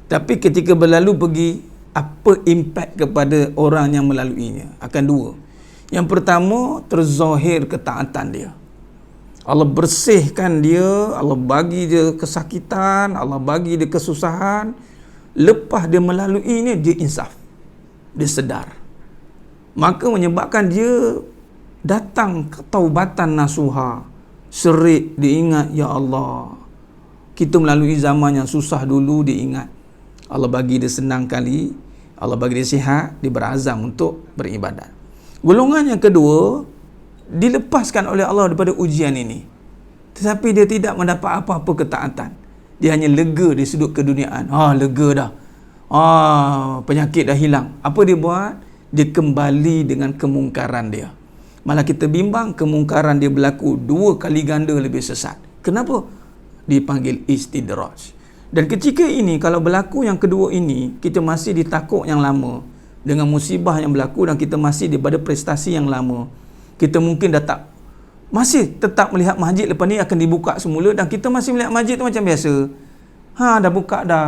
Tapi ketika berlalu pergi, apa impak kepada orang yang melaluinya? Akan dua. Yang pertama, terzahir ketaatan dia. Allah bersihkan dia, Allah bagi dia kesakitan, Allah bagi dia kesusahan. Lepas dia melaluinya, dia insaf, dia sedar. Maka menyebabkan dia datang taubatan nasuha, serik, dia ingat, ya Allah, kita melalui zaman yang susah dulu, dia ingat. Allah bagi dia senang kali, Allah bagi dia sihat, dia berazam untuk beribadat. Golongan yang kedua, dilepaskan oleh Allah daripada ujian ini, tetapi dia tidak mendapat apa-apa ketaatan. Dia hanya lega di sudut keduniaan. Lega dah. Penyakit dah hilang. Apa dia buat? Dia kembali dengan kemungkaran dia. Malah kita bimbang, kemungkaran dia berlaku 2 kali ganda lebih sesat. Kenapa? Dipanggil istidraj. Dan ketika ini, kalau berlaku yang kedua ini, kita masih ditakuk yang lama dengan musibah yang berlaku, dan kita masih daripada prestasi yang lama, kita mungkin masih tetap melihat masjid lepas ni akan dibuka semula, dan kita masih melihat masjid tu macam biasa. Dah buka dah.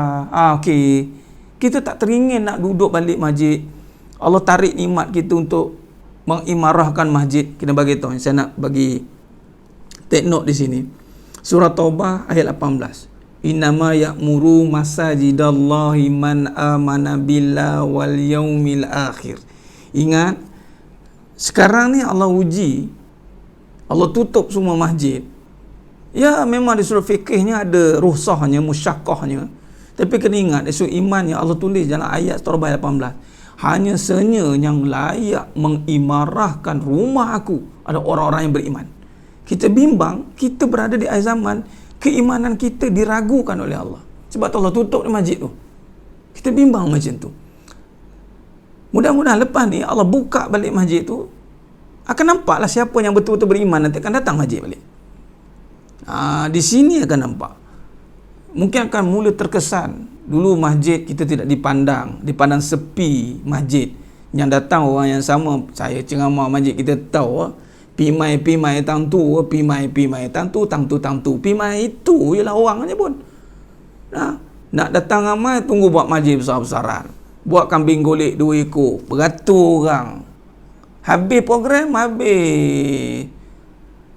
Okey. Kita tak teringin nak duduk balik masjid. Allah tarik nikmat kita untuk mengimarahkan masjid. Kita bagi tahu, saya nak bagi take note di sini. Surah Taubah ayat 18. Innama ya'muru masajidallahi man amana billah wal yaumil akhir. Ingat, sekarang ni Allah uji, Allah tutup semua masjid. Ya, memang di surah fikihnya ada ruhsahnya, musyakkahnya. Tapi kena ingat, isu iman yang Allah tulis dalam ayat Taubah 18. Hanya senya yang layak mengimarahkan rumah aku ada orang-orang yang beriman. Kita bimbang, kita berada di akhir zaman, keimanan kita diragukan oleh Allah. Sebab Allah tutup di masjid tu. Kita bimbang macam tu. Mudah-mudahan lepas ni Allah buka balik masjid tu, akan nampaklah siapa yang betul-betul beriman nanti akan datang masjid balik. Di sini akan nampak. Mungkin akan mula terkesan dulu masjid kita tidak dipandang sepi masjid. Yang datang orang yang sama, saya ceramah masjid kita tahu pimai tang tu, tang tu. Pimai itu ialah orang aja pun. Nak datang ramai tunggu buat masjid besar-besaran. Buat kambing golek 2 ekor, beratur orang. Habis program, habis.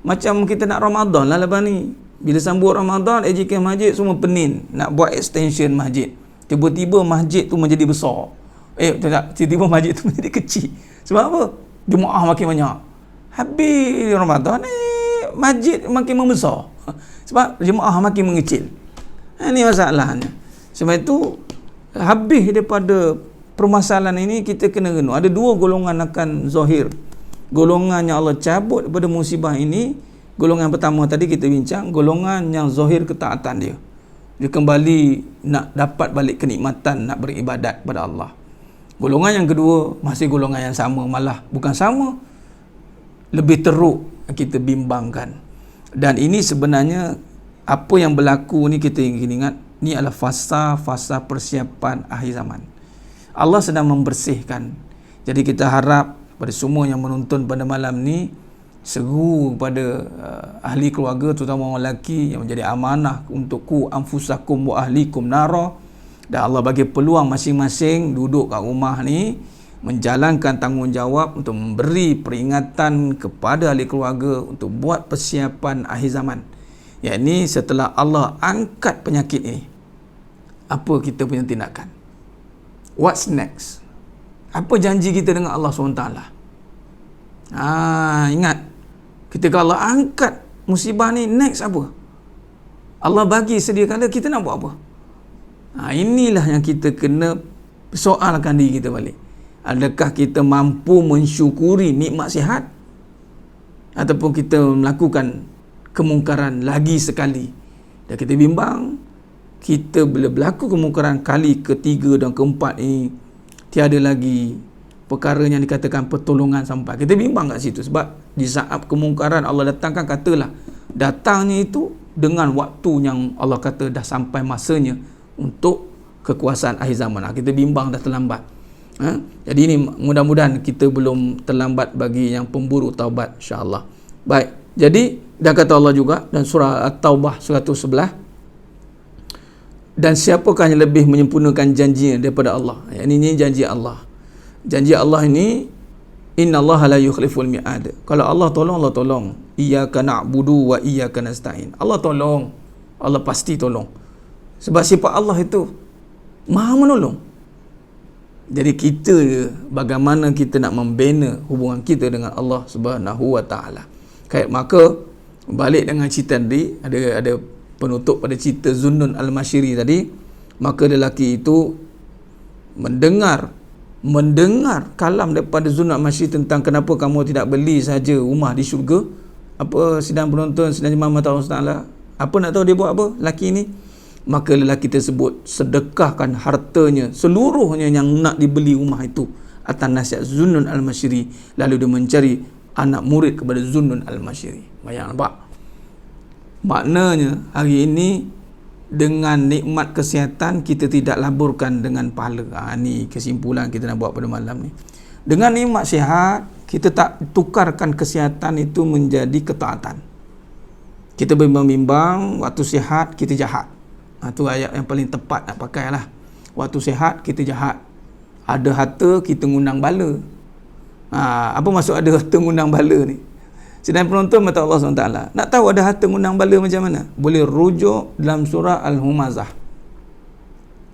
Macam kita nak Ramadan lah lepas ni. Bila sambut Ramadan, AJK masjid semua penin nak buat extension masjid. Tiba-tiba masjid tu menjadi besar. Tiba-tiba masjid tu menjadi kecil. Sebab apa? Jemaah makin banyak. Habis Ramadan masjid makin membesar. Sebab jemaah makin mengecil. Ini masalahnya. Sebab itu habis daripada permasalahan ini kita kena renung. Ada 2 golongan akan zahir. Golongan yang Allah cabut daripada musibah ini. Golongan pertama tadi kita bincang, golongan yang zahir ketaatan dia. Dia kembali nak dapat balik kenikmatan nak beribadat kepada Allah. Golongan yang kedua masih golongan yang sama, malah bukan sama, lebih teruk kita bimbangkan. Dan ini sebenarnya apa yang berlaku ni kita ingin ingat, ni adalah fasa persiapan akhir zaman. Allah sedang membersihkan. Jadi kita harap pada semua yang menonton pada malam ni, seru kepada ahli keluarga, terutama orang lelaki yang menjadi amanah untuk ku anfusakum wa ahlikum nara. Dan Allah bagi peluang masing-masing duduk kat rumah ni menjalankan tanggungjawab untuk memberi peringatan kepada ahli keluarga untuk buat persiapan akhir zaman. Yakni setelah Allah angkat penyakit ini, apa kita punya tindakan? What's next? Apa janji kita dengan Allah SWT? Ingat, ketika Allah angkat musibah ni, next apa? Allah bagi sedia kala, kita nak buat apa? Inilah yang kita kena soalkan diri kita balik. Adakah kita mampu mensyukuri nikmat sihat? Ataupun kita melakukan kemungkaran lagi sekali? Dan kita bimbang, kita bila berlaku kemungkaran kali ketiga dan keempat ini, tiada lagi perkara yang dikatakan pertolongan sampai. Kita bimbang kat situ. Sebab di saat kemungkaran Allah datangkan, katalah datangnya itu dengan waktu yang Allah kata dah sampai masanya untuk kekuasaan akhir zaman. Kita bimbang dah terlambat. Jadi ini mudah-mudahan kita belum terlambat bagi yang pemburu taubat, insya-Allah. Baik. Jadi dah kata Allah juga dan surah At-Taubah 111, dan siapakah yang lebih menyempurnakan janjinya daripada Allah? Ini janji Allah. Janji Allah ini, innallaha la yukhliful mi'ad. Kalau Allah tolong, Allah tolong. Iyyaka na'budu wa iyyaka nasta'in. Allah tolong. Allah pasti tolong. Sebab sifat Allah itu Maha menolong. Jadi kita, bagaimana kita nak membina hubungan kita dengan Allah Subhanahu wa taala. Maka balik dengan cerita tadi, ada penutup pada cerita Zunnun Al-Masyiri tadi. Maka lelaki itu mendengar kalam daripada Zunnun Al-Masyiri tentang kenapa kamu tidak beli saja rumah di syurga. Apa sidang penonton, sidang jemaah mata Allah Taala, apa nak tahu dia buat apa lelaki ni? Maka lelaki tersebut sedekahkan hartanya seluruhnya yang nak dibeli rumah itu atas nasihat Zunnun Al-Masyiri. Lalu dia mencari anak murid kepada Zunnun Al-Masyiri. Bayang nampak? Maknanya hari ini dengan nikmat kesihatan kita tidak laburkan dengan pahala. Ni kesimpulan kita nak buat pada malam ni. Dengan nikmat sihat kita tak tukarkan kesihatan itu menjadi ketaatan. Kita bimbang-bimbang waktu sihat kita jahat. Itu ayat yang paling tepat nak pakai lah. Waktu sihat kita jahat, ada harta kita ngundang bala. Apa maksud ada harta ngundang bala ni? Sidang penonton mata Allah SWT. Nak tahu ada harta ngundang bala macam mana? Boleh rujuk dalam surah Al-Humazah.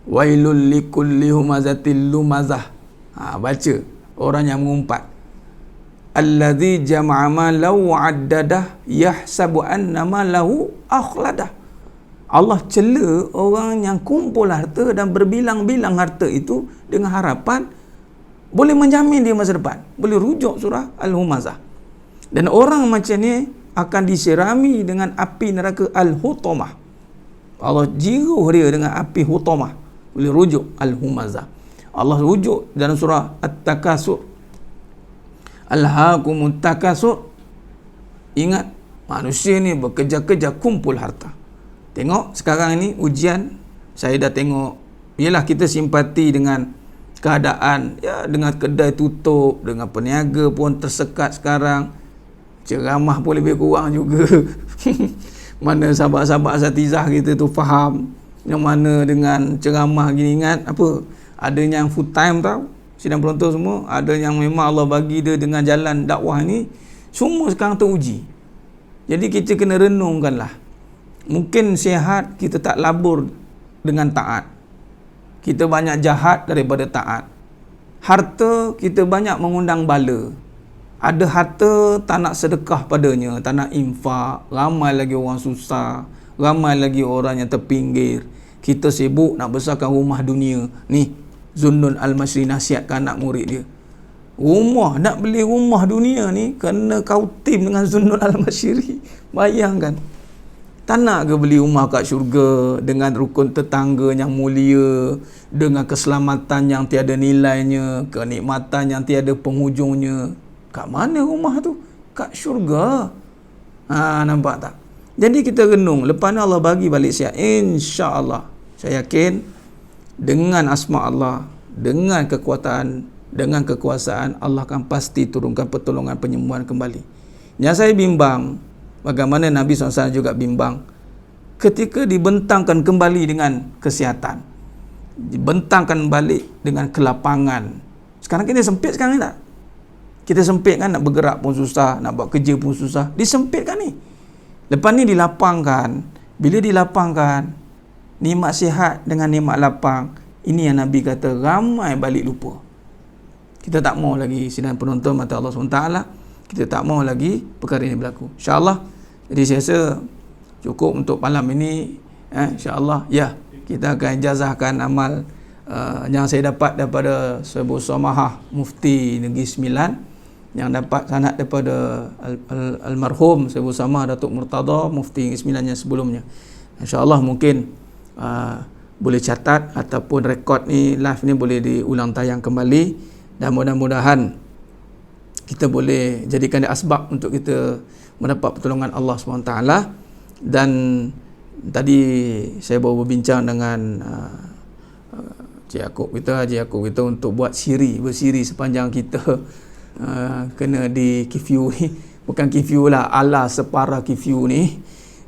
Wailul likulli humazatil lumazah. Baca. Orang yang mengumpat. Allazi jama'a malahu wa'addadah yahsabu anna malahu akhladah. Allah cela orang yang kumpul harta dan berbilang-bilang harta itu dengan harapan boleh menjamin dia masa depan. Boleh rujuk surah Al-Humazah. Dan orang macam ni akan disirami dengan api neraka Al-Hutamah. Allah jiruh dia dengan api Hutamah. Boleh rujuk Al-Humazah. Allah rujuk dalam surah At-Takasur. Alhaakumut takasur. Ingat, manusia ni bekerja-kerja kumpul harta. Tengok sekarang ni ujian, saya dah tengok, yalah kita simpati dengan keadaan, ya, dengan kedai tutup, dengan peniaga pun tersekat sekarang. Ceramah pun lebih kurang juga. Mana sahabat-sahabat asatizah kita tu faham. Yang mana dengan ceramah gini, ingat apa? Ada yang full time tau. Sidang penonton semua. Ada yang memang Allah bagi dia dengan jalan dakwah ni. Semua sekarang teruji. Jadi kita kena renungkanlah. Mungkin sihat kita tak labur dengan taat. Kita banyak jahat daripada taat. Harta kita banyak mengundang bala. Ada harta tak nak sedekah padanya, tak nak infak. Ramai lagi orang susah, ramai lagi orang yang terpinggir. Kita sibuk nak besarkan rumah dunia. Ni Zunnun Al-Masri nasihatkan anak murid dia. Rumah, nak beli rumah dunia ni kena kau tim dengan Zunnun Al-Masri. Bayangkan. Tak nak ke beli rumah kat syurga dengan rukun tetangga yang mulia, dengan keselamatan yang tiada nilainya, kenikmatan yang tiada penghujungnya. Kat mana rumah tu? Kat syurga. Nampak tak? Jadi kita renung. Lepas ni Allah bagi balik siap. InsyaAllah. Saya yakin dengan asma Allah, dengan kekuatan, dengan kekuasaan, Allah akan pasti turunkan pertolongan penyembuhan kembali. Yang saya bimbang, bagaimana Nabi SAW juga bimbang, ketika dibentangkan kembali dengan kesihatan, dibentangkan balik dengan kelapangan. Sekarang kita sempit sekarang ni tak? Kita sempit kan, nak bergerak pun susah, nak buat kerja pun susah. Disempitkan ni. Lepas ni dilapangkan. Bila dilapangkan, nikmat sihat dengan nikmat lapang, ini yang Nabi kata ramai balik lupa. Kita tak mau lagi, sidang penonton mata Allah SWT, kita tak mau lagi perkara ini berlaku. InsyaAllah. Jadi saya rasa cukup untuk malam ini. InsyaAllah. Ya, kita akan ijazahkan amal yang saya dapat daripada Sebu Samahah Mufti Negeri Sembilan, yang dapat sanad daripada almarhum Sebu Samah Datuk Murtada Mufti Negeri Sembilan yang sebelumnya. InsyaAllah mungkin boleh catat ataupun rekod ni, live ni boleh diulang tayang kembali, dan mudah-mudahan kita boleh jadikan dia asbab untuk kita mendapat pertolongan Allah SWT. Dan tadi saya baru berbincang dengan Haji Yaakob kita untuk buat bersiri sepanjang kita kena di Kifiu ni, bukan Kifiu lah, ala separa Kifiu ni.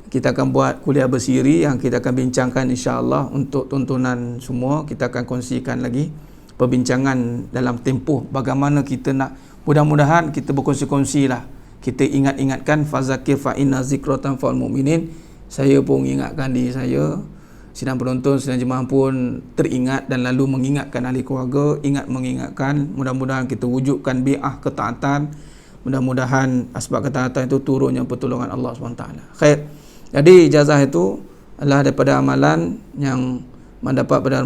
Kita akan buat kuliah bersiri yang kita akan bincangkan insya-Allah untuk tontonan semua. Kita akan kongsikan lagi perbincangan dalam tempoh bagaimana kita nak, mudah-mudahan kita berkongsi-kongsi lah. Kita ingat-ingatkan fazakir fa inna zikratan fa'al mu'minin. Saya pun ingatkan diri saya, sidang penonton, sidang jemaah pun teringat dan lalu mengingatkan ahli keluarga, mengingatkan. Mudah-mudahan kita wujudkan bi'ah ketaatan. Mudah-mudahan asbab ketaatan itu turunnya pertolongan Allah SWT. Khair. Jadi ijazah itu adalah daripada amalan yang mendapat pada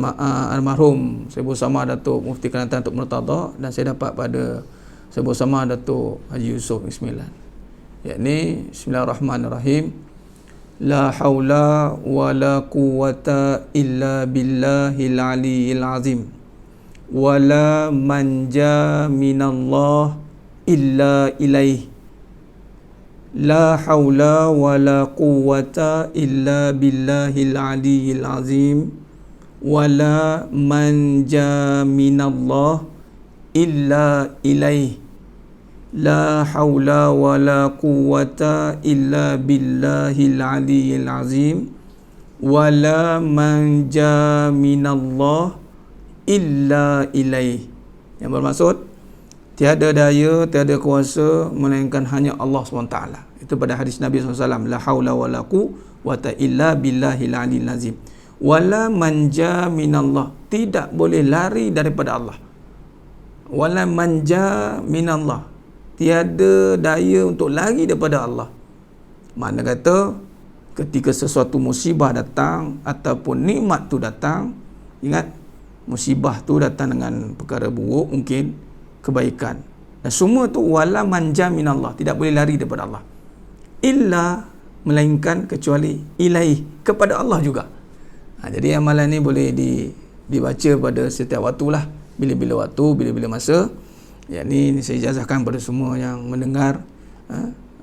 almarhum Sebu Samah Datuk Mufti Kelantan Datuk Murtada, dan saya dapat pada Sebu Samah Datuk Haji Yusof Ismilan. Yakni Bismillahirrahmanirrahim. La haula wa la quwwata illa billahil aliyyil azim. Wa la manja minallah illa ilaih. La haula wa la quwwata illa billahil aliyyil azim. Wa la manja minallah illa ilaih. La haula wa la quwwata illa billahil aliyyil azim. Wa la manja minallah illa ilaih. Yang bermaksud, tiada daya, tiada kuasa melainkan hanya Allah SWT. Itu pada hadis Nabi SAW, la haula wala quwwata illa billahil aliyil azim. Wala manja minallah, tidak boleh lari daripada Allah. Wala manja minallah, tiada daya untuk lari daripada Allah. Makna kata, ketika sesuatu musibah datang ataupun nikmat tu datang, ingat, musibah tu datang dengan perkara buruk, mungkin kebaikan, dan semua tu wala manja minallah, tidak boleh lari daripada Allah, illa, melainkan, kecuali, ilaih, kepada Allah juga. Jadi amalan ni boleh dibaca pada setiap waktu lah, bila-bila waktu, bila-bila masa. Yang ni saya ijazahkan pada semua yang mendengar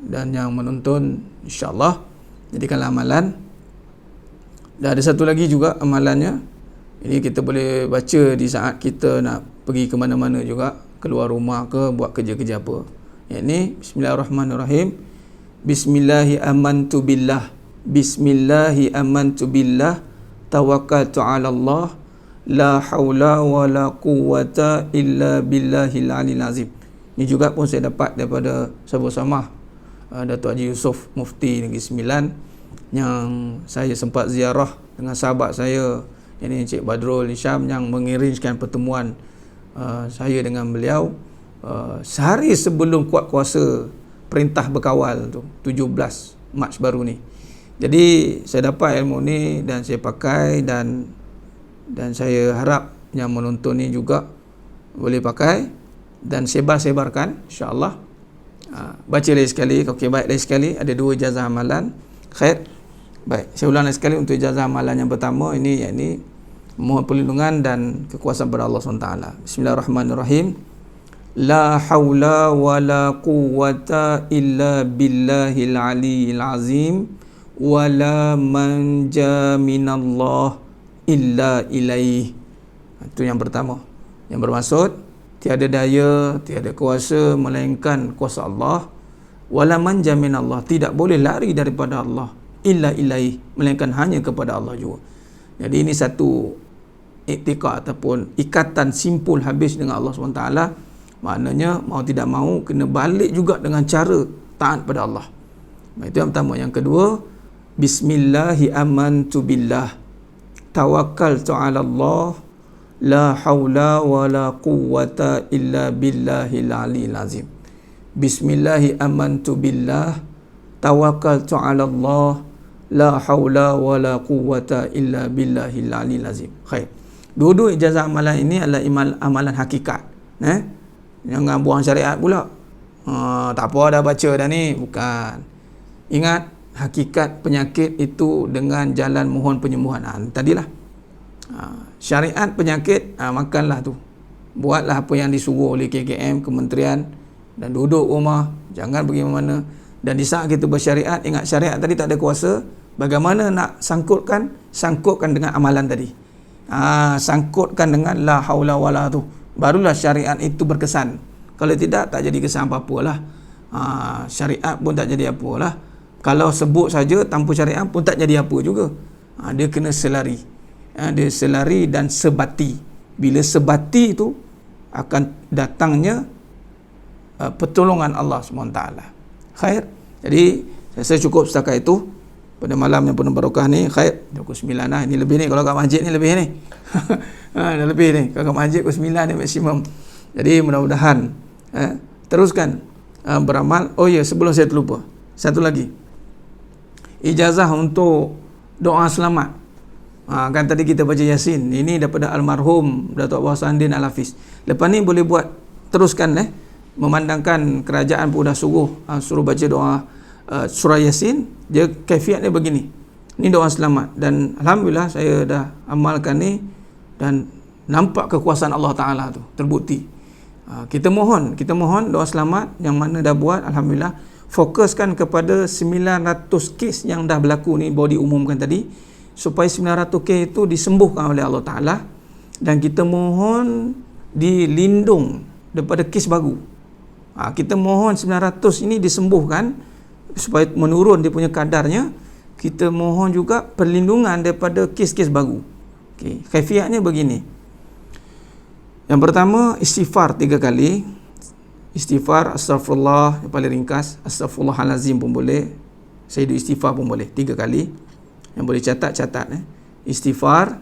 dan yang menonton, insyaAllah jadikanlah amalan. Dan ada satu lagi juga amalannya, ini kita boleh baca di saat kita nak pergi ke mana-mana juga, keluar rumah ke, buat kerja-kerja apa. Yang ni, bismillahirrahmanirrahim. Bismillahi amantu billah, bismillahi amantu billah, tawakkaltu ala Allah, la haula wa la quwwata illa billahil aliyil azim. Ini juga pun saya dapat daripada Sahabat Samah Datuk Haji Yusof, Mufti Negeri Sembilan, yang saya sempat ziarah dengan sahabat saya, ini Encik Badrul Hisham, yang mengirinkan pertemuan saya dengan beliau sehari sebelum kuat kuasa perintah berkawal tu, 17 Mac baru ni. Jadi saya dapat ilmu ni dan saya pakai, dan saya harap yang menonton ni juga boleh pakai dan sebar-sebarkan, insya-Allah. Baca lagi sekali, okey, baik lagi sekali, ada 2 ijazah amalan. Khair. Baik, saya ulang lagi sekali untuk ijazah amalan yang pertama ini, yakni mohon perlindungan dan kekuasaan pada Allah SWT. Bismillahirrahmanirrahim. La haula wa la quwwata illa billahil aliyil azim, wa la manja minallah illa ilaih. Itu yang pertama. Yang bermaksud, tiada daya, tiada kuasa melainkan kuasa Allah. Wa la manja minallah, tidak boleh lari daripada Allah, illa ilaih, melainkan hanya kepada Allah juga. Jadi ini satu iktikad ataupun ikatan simpul habis dengan Allah SWT. Maknanya mau tidak mau kena balik juga dengan cara taat pada Allah. Itu yang pertama. Yang kedua, bismillahi amantu billah, tawakkaltu ala Allah, la haula wa la quwwata illa billahil aliyil azim. Bismillahi amantu billah, tawakkaltu ala Allah, la haula wa la quwwata illa billahil aliyil azim. Khair. Dua-dua ijazah amalan ini adalah amalan hakikat. Jangan buang syariat pula. Tak apa dah baca dah ni. Bukan. Ingat, hakikat penyakit itu dengan jalan mohon penyembuhan. Tadilah. Syariat penyakit, makanlah tu. Buatlah apa yang disuruh oleh KKM, kementerian, dan duduk rumah. Jangan pergi mana-mana. Dan di saat kita bersyariat, ingat syariat tadi tak ada kuasa. Bagaimana nak sangkutkan? Sangkutkan dengan amalan tadi. Sangkutkan dengan la haula wala tu, barulah syariat itu berkesan. Kalau tidak, tak jadi kesan apa-apalah. Syariat pun tak jadi apalah. Kalau sebut saja tanpa syariat pun tak jadi apa juga. Dia kena selari. Dia selari dan sebati. Bila sebati itu, akan datangnya pertolongan Allah SWT. Khair. Jadi saya cukup setakat itu pada malam yang penuh barakah ni. Khair. Pukul 9 lah. Ini lebih ni. Kalau kat masjid ni lebih ni. Dah lebih ni. Kalau kat masjid pukul 9 ni maksimum. Jadi mudah-mudahan teruskan beramal. Oh ya, sebelum saya terlupa, satu lagi, ijazah untuk doa selamat. Kan tadi kita baca Yasin. Ini daripada almarhum Datuk Bahsandin Al-Hafiz. Lepas ni boleh buat, teruskan memandangkan kerajaan pun dah suruh baca doa surah Yasin. Dia kaifiatnya begini. Ini doa selamat, dan alhamdulillah saya dah amalkan ni dan nampak kekuasaan Allah Taala tu terbukti. Kita mohon doa selamat yang mana dah buat, alhamdulillah. Fokuskan kepada 900 kes yang dah berlaku ni, baru diumumkan tadi, supaya 900 kes itu disembuhkan oleh Allah Taala, dan kita mohon dilindung daripada kes baru. Kita mohon 900 ini disembuhkan supaya menurun dia punya kadarnya. Kita mohon juga perlindungan daripada kes-kes baru. Okey, kaifiatnya begini. Yang pertama, istighfar 3 kali. Istighfar, astaghfirullah yang paling ringkas, astaghfirullahalazim pun boleh, Sayyidu istighfar pun boleh 3 kali. Yang boleh catat istighfar,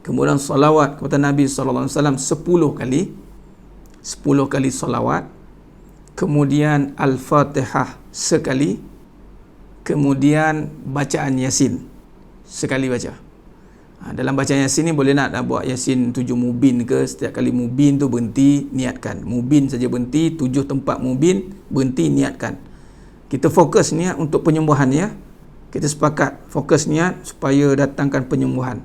kemudian salawat kepada Nabi sallallahu alaihi wasallam 10 kali. 10 kali salawat. Kemudian Al-Fatihah sekali. Kemudian bacaan Yasin sekali baca. Dalam bacaan Yasin ni boleh nak buat Yasin 7 mubin ke, setiap kali mubin tu berhenti niatkan. Mubin saja berhenti, 7 tempat mubin berhenti niatkan. Kita fokus niat untuk penyembuhan ya. Kita sepakat fokus niat supaya datangkan penyembuhan.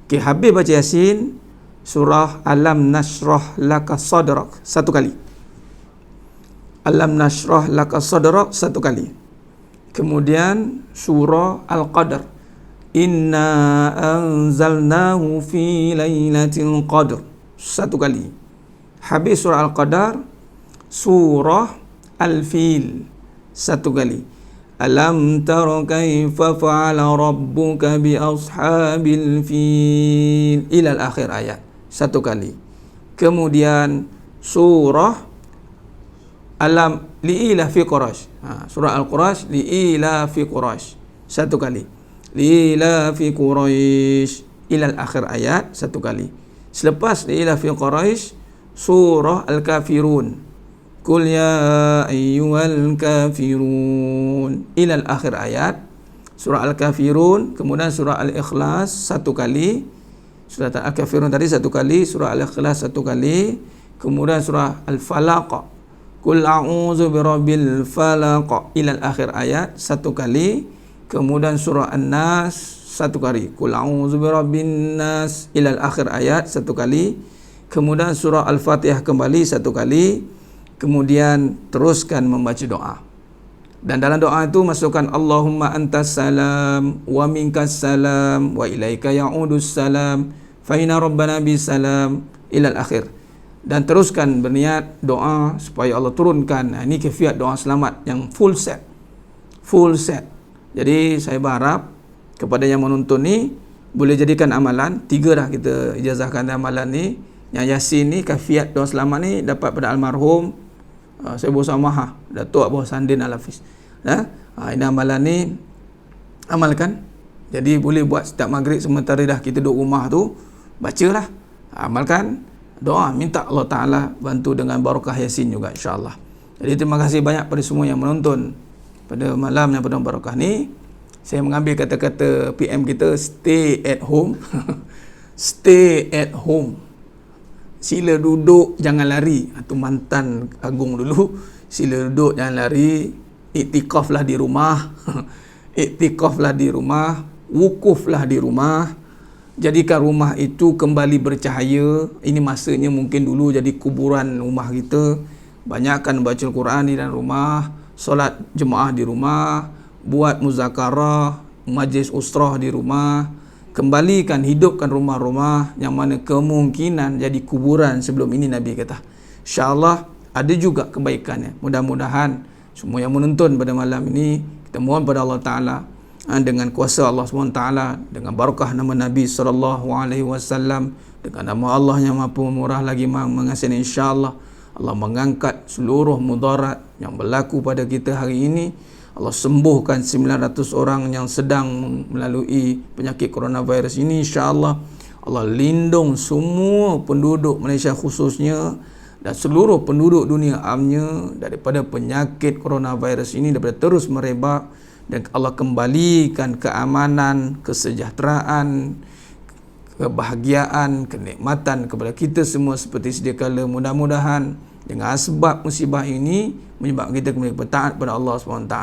Okey, habis baca Yasin, surah Alam Nashrah Laka Sadrak 1 kali. Alam Nashrah Laka Sadrak 1 kali. Kemudian surah Al-Qadar, Inna anzalnahu fi lailatul qadr 1 kali. Habis surah Al-Qadar, surah Al-Fil 1 kali. Alam tara kaifa fa'ala rabbuka bi ashabil fil ila akhir ayat 1 kali. Kemudian surah Alam liila fi Quraisy. Surah Al-Quraisy liila fi Quraisy 1 kali. Liila fi Quraisy ila akhir ayat 1 kali. Selepas liila fi Quraisy, surah Al-Kafirun, Qul ya ayyuhal kafirun ila akhir ayat. Surah Al-Kafirun, kemudian surah Al-Ikhlas 1 kali. Surah Al-Kafirun tadi 1 kali, surah Al-Ikhlas 1 kali, kemudian surah Al-Falaq, Qul a'udzu birabbil falaq ila akhir ayat 1 kali. Kemudian surah An-Nas 1 kali, Qul a'udzu birabbin nas ila akhir ayat 1 kali. Kemudian surah Al-Fatihah kembali 1 kali. Kemudian teruskan membaca doa. Dan dalam doa itu masukkan Allahumma antas salam wa minkas salam wa ilaika ya'udus salam fa inna rabbana bisalam ila akhir. Dan teruskan berniat doa supaya Allah turunkan. Ini kefiat doa selamat yang full set. Full set. Jadi saya berharap kepada yang menonton ni boleh jadikan amalan. 3 dah kita ijazahkan amalan ni. Yang Yasin ni, kafiat doa selamat ni dapat pada almarhum saya bersama Datuk Abah Sandin Al-Hafiz. Ini amalan ni amalkan. Jadi boleh buat setiap maghrib sementara dah kita duduk rumah tu, bacalah. Amalkan. Doa, minta Allah Ta'ala bantu dengan barakah Yasin juga insyaAllah. Jadi terima kasih banyak pada semua yang menonton pada malam yang penuh barakah ni. Saya mengambil kata-kata PM kita, stay at home. Stay at home. Sila duduk, jangan lari. Itu mantan agung dulu. Sila duduk, jangan lari. Iktikaflah di rumah. Iktikaflah di rumah. Wukuflah di rumah. Jadikan rumah itu kembali bercahaya. Ini masanya mungkin dulu jadi kuburan rumah kita. Banyakkan baca Al-Quran di dalam rumah, solat jemaah di rumah, buat muzakarah, majlis usrah di rumah. Kembalikan, hidupkan rumah-rumah yang mana kemungkinan jadi kuburan sebelum ini Nabi kata. InsyaAllah ada juga kebaikannya. Mudah-mudahan semua yang menonton pada malam ini, kita mohon pada Allah Ta'ala dengan kuasa Allah SWT, dengan barakah nama Nabi SAW, dengan nama Allah yang maha pemurah lagi maha mengasihani, insyaAllah Allah mengangkat seluruh mudarat yang berlaku pada kita hari ini. Allah sembuhkan 900 orang yang sedang melalui penyakit coronavirus ini, insyaAllah. Allah lindung semua penduduk Malaysia khususnya dan seluruh penduduk dunia amnya daripada penyakit coronavirus ini, daripada terus merebak. Dan Allah kembalikan keamanan, kesejahteraan, kebahagiaan, kenikmatan kepada kita semua seperti sedia kala. Mudah-mudahan dengan sebab musibah ini menyebabkan kita kembali bertaat kepada Allah SWT.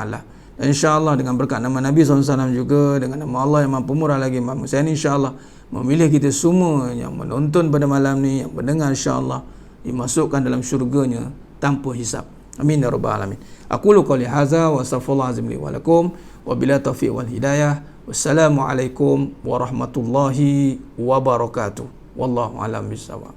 Dan insyaAllah dengan berkat nama Nabi SAW juga, dengan nama Allah yang maha pemurah lagi maha mengasihani, insyaAllah memilih kita semua yang menonton pada malam ni, yang mendengar, insyaAllah dimasukkan dalam syurganya tanpa hisab. Amin ya rabbal alamin. Aqulu qouli hadza wa astaghfirullah azim li wa lakum wa bila taufiq wal hidayah. Wassalamualaikum warahmatullahi wabarakatuh. Wallahu a'lam bissawab.